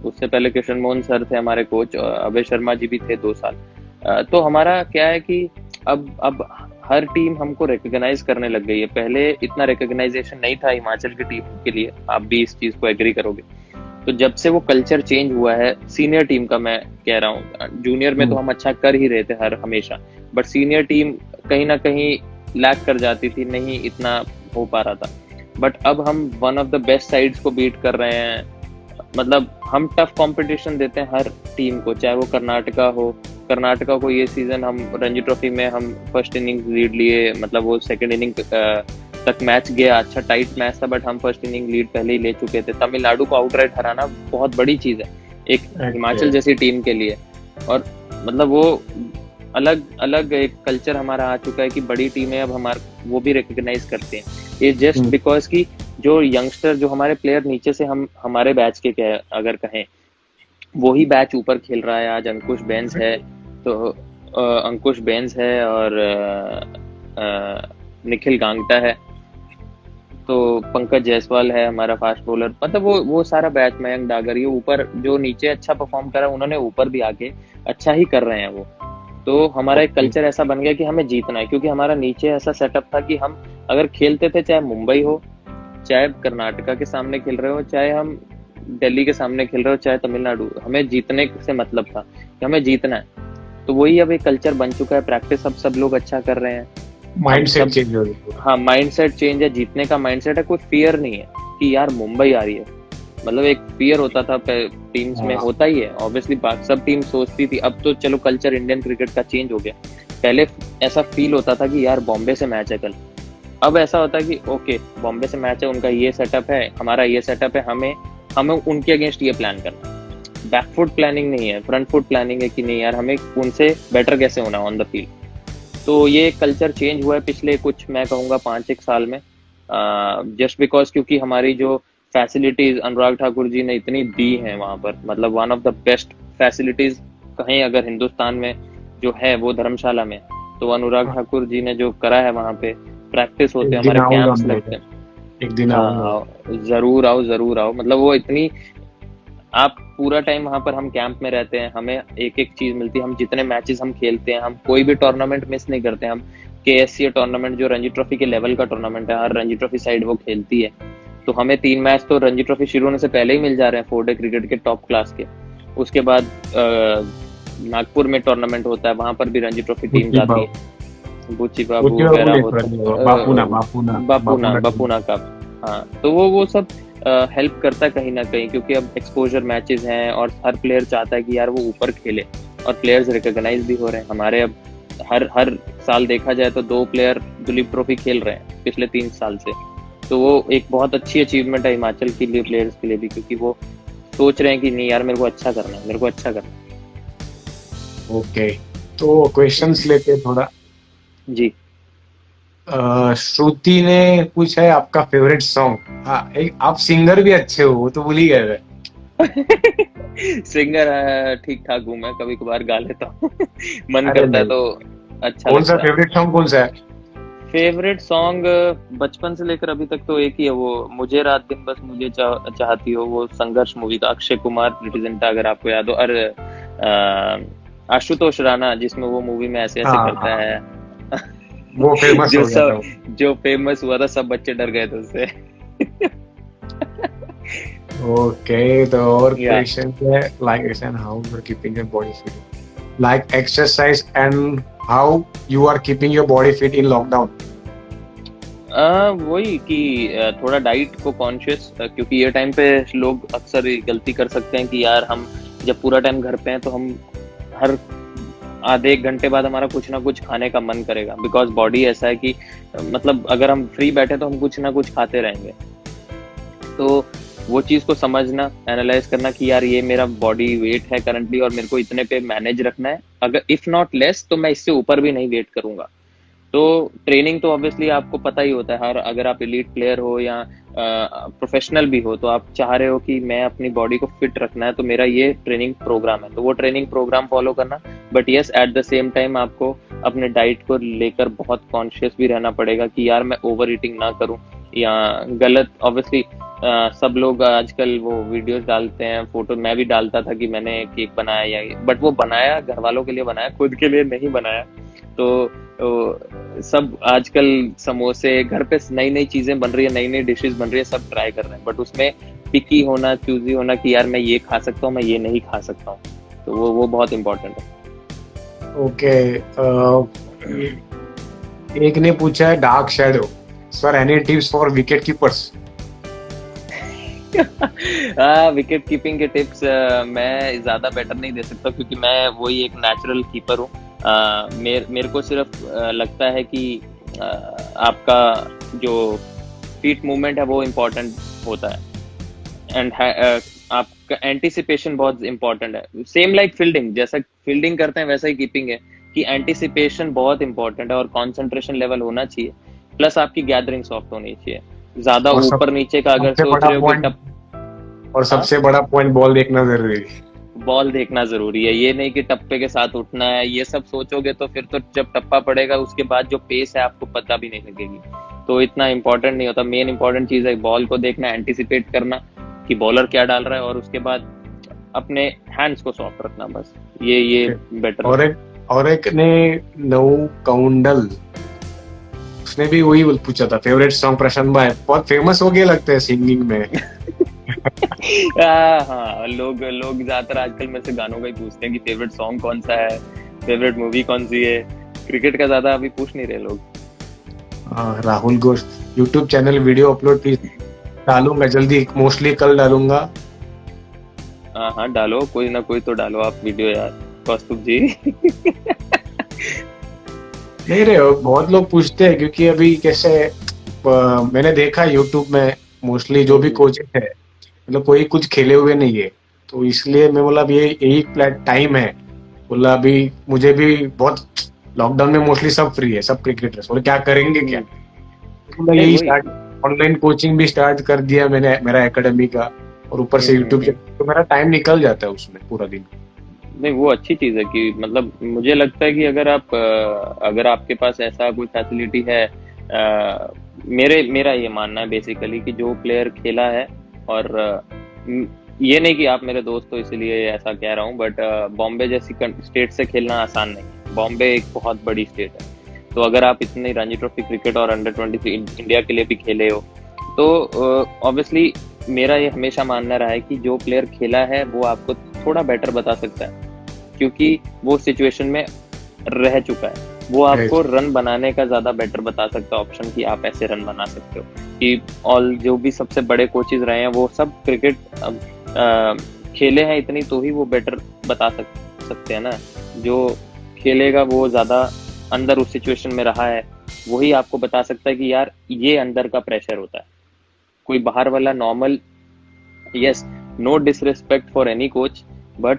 उससे पहले कृष्ण मोहन सर थे हमारे कोच, अभय शर्मा जी भी थे 2 साल। तो हमारा क्या है कि अब हर टीम हमको रिकॉग्नाइज करने लग गई है, पहले इतना रिकॉग्नाइजेशन नहीं था हिमाचल की टीम के लिए, आप भी इस चीज को एग्री करोगे। तो जब से वो कल्चर चेंज हुआ है, सीनियर टीम का मैं कह रहा हूँ, जूनियर में तो हम अच्छा कर ही रहे थे हमेशा, बट सीनियर टीम कहीं ना कहीं लैक कर जाती थी, नहीं इतना हो पा रहा था। बट अब हम one of the best sides को बीट कर रहे हैं, मतलब हम टफ कंपटीशन देते हैं हर टीम को, चाहे वो कर्नाटका को ये सीजन हम रणजी ट्रॉफी में हम फर्स्ट इनिंग लीड लिए, मतलब वो सेकंड इनिंग तक मैच गया, अच्छा टाइट मैच था, बट हम फर्स्ट इनिंग लीड पहले ही ले चुके थे। तमिलनाडु को आउटराइट हराना बहुत बड़ी चीज है एक हिमाचल जैसी टीम के लिए, और मतलब वो अलग अलग एक कल्चर हमारा आ चुका है कि बड़ी टीमें अब हमारे वो भी रिकॉग्नाइज करते हैं। इज जस्ट बिकॉज कि जो यंगस्टर, जो हमारे प्लेयर नीचे से हम हमारे बैच के अगर कहें, वही बैच ऊपर खेल रहा है। आज अंकुश बेंस है, तो अंकुश बेंस है और निखिल गांगटा है, तो पंकज जायसवाल है हमारा फास्ट बॉलर। मतलब वो सारा बैच, मयंक डागर, ये ऊपर जो नीचे अच्छा परफॉर्म करा, उन्होंने ऊपर भी आके अच्छा ही कर रहे हैं वो। तो हमारा एक कल्चर ऐसा बन गया कि हमें जीतना है, क्योंकि हमारा नीचे ऐसा सेटअप था कि हम अगर खेलते थे, चाहे मुंबई हो, चाहे कर्नाटका के सामने खेल रहे हो, चाहे हम दिल्ली के सामने खेल रहे हो, चाहे तमिलनाडु, हमें जीतने से मतलब था कि हमें जीतना है। तो वही अब एक कल्चर बन चुका है। प्रैक्टिस अब सब लोग अच्छा कर रहे हैं, माइंडसेट चेंज हो गया। हाँ, माइंडसेट चेंज है, जीतने का माइंडसेट है। कोई फियर नहीं है कि यार मुंबई आ रही है। मतलब एक फियर होता था टीम्स में, होता ही है ऑब्वियसली, सब टीम सोचती थी। अब तो चलो कल्चर इंडियन क्रिकेट का चेंज हो गया। पहले ऐसा फील होता था कि यार बॉम्बे से मैच है कल। अब ऐसा होता है कि ओके, बॉम्बे से मैच है, उनका ये सेटअप है, हमारा ये सेटअप है, हमें उनके अगेंस्ट ये प्लान करना है। बैकफुट प्लानिंग नहीं है, फ्रंट फुट प्लानिंग है कि नहीं यार हमें उनसे बेटर कैसे होना ऑन द फील्ड। तो ये कल्चर चेंज हुआ है पिछले कुछ, मैं कहूँगा 5-1 साल में, जस्ट बिकॉज क्योंकि हमारी जो फैसिलिटीज अनुराग ठाकुर जी ने इतनी दी हैं वहाँ पर, मतलब one of the best facilities कहीं अगर हिंदुस्तान में जो है वो धर्मशाला में। तो अनुराग ठाकुर जी ने जो करा है वहाँ पे, प्रैक्टिस होते हैं, हमारे कैंप्स लगते हैं। एक दिन जरूर आओ। मतलब वो इतनी, आप पूरा टाइम वहां पर, हम कैंप में रहते हैं, हमें एक एक चीज मिलती है। हम जितने मैचेस हम खेलते हैं, हम कोई भी टूर्नामेंट मिस नहीं करते हैं। हम KSCA टूर्नामेंट, जो रणजी ट्रॉफी के लेवल का टूर्नामेंट है, हर रणजी ट्रॉफी साइड वो खेलती है, तो हमें 3 मैच तो रणजी ट्रॉफी शुरू होने से पहले ही मिल जा रहे हैं, 4 डे क्रिकेट के टॉप क्लास के। उसके बाद नागपुर में टूर्नामेंट होता है, वहां पर भी रणजी ट्रॉफी टीम जाती है, बुची बाबू वगैरह होता है, बापूना का। हाँ, तो वो सब हेल्प करता है कहीं ना कहीं, क्योंकि अब एक्सपोजर मैचेस हैं और हर प्लेयर चाहता है कि यार वो ऊपर खेले, और प्लेयर्स रिकॉग्नाइज भी हो रहे हैं हमारे। अब हर साल देखा जाए तो 2 प्लेयर दुलीप ट्रॉफी खेल रहे हैं पिछले 3 साल से। तो वो एक बहुत अच्छी अचीवमेंट है हिमाचल के लिए, प्लेयर्स के लिए भी, क्योंकि वो सोच रहे हैं कि नहीं यार मेरे को अच्छा करना है। ओके, तो क्वेश्चंस लेते थोड़ा। जी, श्रुति ने पूछा है आपका फेवरेट सॉन्ग। हाँ, आप सिंगर भी अच्छे हो, वो तो भूल ही गए थे। सिंगर ठीक ठाक हूँ मैं, कभी कभार गा लेता हूँ। मन करता है तो अच्छा। कौन सा फेवरेट सॉन्ग कौन सा है? फेवरेट सॉन्ग बचपन से लेकर अभी तक तो एक ही है, वो मुझे रात दिन बस मुझे चाहती हो, वो संघर्ष मूवी का, अक्षय कुमार प्रेजेंट, अगर आपको याद हो। अरे आशुतोष राणा, जिसमें वो मूवी में ऐसे करता है, वो फेमस हो गया था। जो फेमस हुआ था, सब बच्चे डर गए थे उससे। ओके, तो और क्वेश्चन है, like and how you are keeping your body fit, like exercise and how you are keeping your body fit in lockdown. वही कि थोड़ा डाइट को कॉन्शियस, क्योंकि ये टाइम पे लोग अक्सर गलती कर सकते हैं कि यार हम जब पूरा टाइम घर पे हैं तो हम हर आधे 1 घंटे बाद हमारा कुछ ना कुछ खाने का मन करेगा, बिकॉज बॉडी ऐसा है कि मतलब अगर हम फ्री बैठे तो हम कुछ ना कुछ खाते रहेंगे। तो वो चीज़ को समझना, एनालाइज करना कि यार ये मेरा बॉडी वेट है करंटली और मेरे को इतने पे मैनेज रखना है, अगर इफ नॉट लेस तो मैं इससे ऊपर भी नहीं वेट करूंगा। तो ट्रेनिंग तो ऑब्वियसली आपको पता ही होता है, हर अगर आप एलीट प्लेयर हो या प्रोफेशनल भी हो, तो आप चाह रहे हो कि मैं अपनी बॉडी को फिट रखना है, तो मेरा ये ट्रेनिंग प्रोग्राम है, तो वो ट्रेनिंग प्रोग्राम फॉलो करना। But yes, at the same time आपको अपने डाइट को लेकर बहुत कॉन्शियस भी रहना पड़ेगा कि यार मैं ओवर ईटिंग ना करूं या गलत। ऑब्वियसली सब लोग आजकल वो वीडियोस डालते हैं, फोटो, मैं भी डालता था कि मैंने केक बनाया या, बट वो बनाया घर वालों के लिए बनाया, खुद के लिए नहीं बनाया। तो सब आजकल समोसे, घर पे नई नई चीजें बन रही है, नई नई डिशेस बन रही है, सब ट्राई कर रहे हैं, बट उसमें पिकी होना, चूजी होना कि यार मैं ये खा सकता हूँ, मैं ये नहीं खा सकता हूँ। तो वो बहुत इम्पोर्टेंट है। ओके, एक ने पूछा है dark shadow, sir any tips for wicket keepers. Wicket keeping के टिप्स मैं ज्यादा बेटर नहीं दे सकता, क्योंकि मैं वही एक नेचुरल कीपर हूँ। मेरे को सिर्फ लगता है कि आपका जो फीट मूवमेंट है वो इम्पोर्टेंट होता है, एंड आपका एंटिसिपेशन बहुत इम्पोर्टेंट है। सेम लाइक फील्डिंग, जैसा फील्डिंग करते हैं वैसा ही कीपिंग है कि एंटिसिपेशन बहुत इंपॉर्टेंट है और कंसंट्रेशन लेवल होना चाहिए प्लस आपकी गैदरिंग सॉफ्ट होनी चाहिए। ज्यादा और ऊपर नीचे का अगर सबसे सोच बड़ा रहे हो कि पॉइंट, टप और सबसे बड़ा पॉइंट बॉल देखना जरूरी है। बॉल देखना जरूरी है। ये नहीं कि टप्पे के साथ उठना है, ये सब सोचोगे तो फिर तो जब टप्पा पड़ेगा उसके बाद जो पेस है आपको पता भी नहीं लगेगी, तो इतना इंपॉर्टेंट नहीं होता। मेन इंपॉर्टेंट चीज है बॉल को देखना, एंटिसिपेट करना कि बॉलर क्या डाल रहा है, और उसके बाद अपने हैंड्स को सॉफ्ट रखना, बस ये बेटर। और एक ने नऊ कौंडल, उसने भी वही पूछा था फेवरेट सॉन्ग। प्रशांत भाई बहुत फेमस हो गए लगते हैं सिंगिंग में। हाँ, लोग ज्यादातर आजकल में से गानों का ही पूछते हैं कि फेवरेट सॉन्ग कौन सा है, फेवरेट मूवी कौन सी है। क्रिकेट का ज्यादा अभी पूछ नहीं रहे लोग। Rahul Ghosh YouTube channel video upload please, डालूंगा जल्दी, मोस्टली कल डालूंगा। हाँ डालो, कोई ना कोई तो डालो आप वीडियो यार कौस्तुभ जी। नहीं रे, बहुत लोग पूछते हैं क्योंकि अभी कैसे मैंने देखा यूट्यूब में मोस्टली जो भी कोचेस है मतलब कोई कुछ खेले हुए नहीं है, तो इसलिए मैं बोला ये यही टाइम है। बोला अभी मुझे भी बहुत, लॉकडाउन में मोस्टली सब फ्री है, सब क्रिकेटर्स, बोले क्या करेंगे क्या, बोला यही स्टार्ट, ऑनलाइन कोचिंग भी स्टार्ट कर दिया मैंने, मेरा एकेडमी का, और ऊपर से यूट्यूब, तो मेरा टाइम निकल जाता है उसमें पूरा दिन। नहीं, वो अच्छी चीज है कि मतलब मुझे लगता है कि अगर आपके पास ऐसा कोई फैसिलिटी है, मेरा ये मानना है बेसिकली कि जो प्लेयर खेला है, और ये नहीं कि आप मेरे दोस्त हो इसलिए ऐसा कह रहा हूँ, बट बॉम्बे जैसी स्टेट से खेलना आसान नहीं है। बॉम्बे एक बहुत बड़ी स्टेट है, तो अगर आप इतनी रणजी ट्रॉफी क्रिकेट और अंडर-23 इंडिया के लिए भी खेले हो, तो ऑब्वियसली मेरा ये हमेशा मानना रहा है कि जो प्लेयर खेला है वो आपको थोड़ा बेटर बता सकता है, क्योंकि वो सिचुएशन में रह चुका है। वो आपको रन बनाने का ज्यादा बेटर बता सकता है ऑप्शन, कि आप ऐसे रन बना सकते हो। कि ऑल जो भी सबसे बड़े कोचेज रहे हैं वो सब क्रिकेट खेले हैं इतनी, तो ही वो बेटर बता सकते हैं ना। जो खेलेगा वो ज्यादा अंदर उस सिचुएशन में रहा है, वही आपको बता सकता है कि यार ये अंदर का प्रेशर होता है। कोई बाहर वाला normal, yes, no disrespect for any coach, but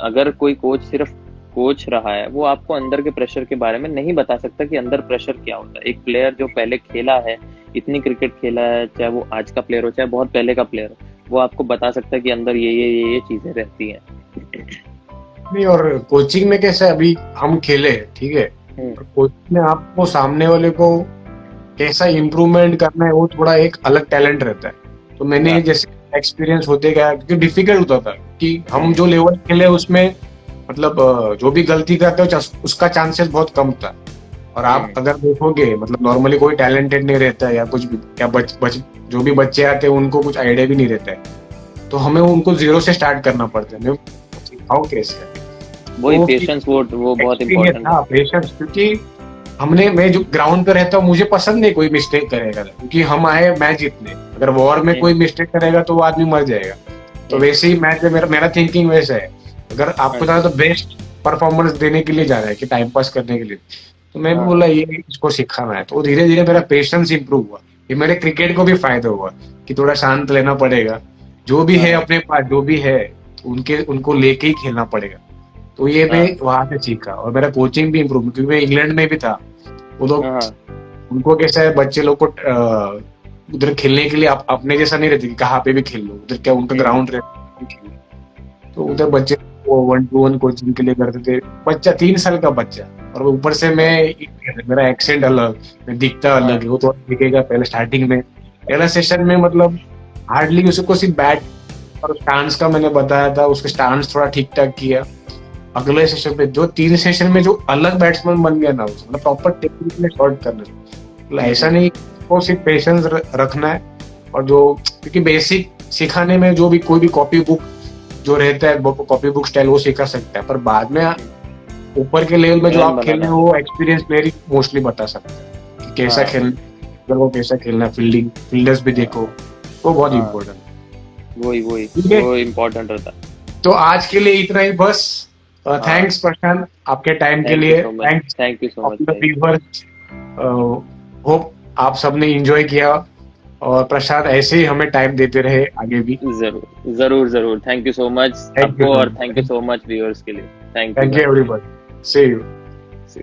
अगर कोई कोच सिर्फ कोच रहा है, वो आपको अंदर के प्रेशर के बारे में नहीं बता सकता कि अंदर प्रेशर क्या होता है। एक प्लेयर जो पहले खेला है, इतनी क्रिकेट खेला है, चाहे वो आज का प्लेयर हो चाहे बहुत पहले का प्लेयर हो, वो आपको बता सकता है कि अंदर ये चीजें रहती हैं। नहीं, और कोचिंग में कैसे अभी हम खेले, ठीक है, कोचिंग में आपको सामने वाले को कैसा इम्प्रूवमेंट करना है वो थोड़ा एक अलग टैलेंट रहता है। तो मैंने जैसे एक्सपीरियंस होते गया, क्योंकि डिफिकल्ट होता था कि हम जो लेवल खेले उसमें मतलब जो भी गलती करते हो उसका चांसेस बहुत कम था। और आप अगर देखोगे मतलब नॉर्मली कोई टैलेंटेड नहीं रहता है या कुछ भी, या जो भी बच्चे आते हैं उनको कुछ आइडिया भी नहीं रहता है, तो हमें उनको जीरो से स्टार्ट करना पड़ता है। मैं सिखाऊं कैसे, वही पेशेंस, वो बहुत इंपॉर्टेंट है। पेशेंस, क्योंकि मैं जो ग्राउंड पे रहता हूँ मुझे पसंद नहीं कोई मिस्टेक करेगा, क्योंकि हम आए मैच जीतने, अगर वॉर में कोई मिस्टेक करेगा तो वो आदमी मर जाएगा। तो वैसे ही मैच में मेरा थिंकिंग वैसा है, अगर आपको जाना तो बेस्ट परफॉर्मेंस देने के लिए जा रहा है कि टाइम पास करने के लिए, तो मैं भी बोला ये इसको सिखाना है। तो धीरे धीरे मेरा पेशेंस इंप्रूव हुआ, ये मेरे क्रिकेट को भी फायदा हुआ कि थोड़ा शांत लेना पड़ेगा, जो भी है अपने पास जो भी है उनको लेके ही खेलना पड़ेगा। तो ये मैं वहां से सीखा, और मेरा कोचिंग भी इम्प्रूव, क्योंकि मैं इंग्लैंड में भी था, वो लोग उनको कैसा है, बच्चे लोग को उधर खेलने के लिए अपने जैसा नहीं रहती कि कहाँ पे भी खेल लो, उधर क्या उनका ग्राउंड रहता, तो उधर बच्चे वो 1-to-1 कोचिंग के लिए करते थे। बच्चा 3 साल का बच्चा, और ऊपर से मेरा एक्सेंट अलग, मैं दिखता अलग है, वो तो दिखेगा। पहले स्टार्टिंग में पहला सेशन में मतलब हार्डली उसको सिर्फ बैट और स्टांस का मैंने बताया था, उसके स्टांस थोड़ा ठीक ठाक किया। अगले सेशन पे जो 3 सेशन में जो अलग बैट्समैन बन गया ना, उसको मतलब प्रॉपर टेक्निक में शॉट करना, मतलब ऐसा नहीं वो सिर्फ पेशेंस रखना है। और जो क्योंकि बेसिक सिखाने में जो भी कोई भी कॉपी बुक जो रहता है, कॉपी बुक स्टाइल वो सिखा सकता है, पर बाद में ऊपर के लेवल में जो आप खेलने वो एक्सपीरियंस प्लेयर मोस्टली बता सकता है कि कैसा खेलना, वो कैसा खेलना, फील्डर्स भी देखो, वो बहुत इम्पोर्टेंट, वो इम्पोर्टेंट रहता है। तो आज के लिए इतना ही बस। थैंक्स प्रशांत आपके टाइम के लिए, thank you so much. Hope आप सबने एंजॉय किया, और प्रशांत ऐसे ही हमें टाइम देते रहे आगे भी। जरूर। थैंक यू सो मच आपको, और thank you so much viewers के लिए। Thank you everybody, see you.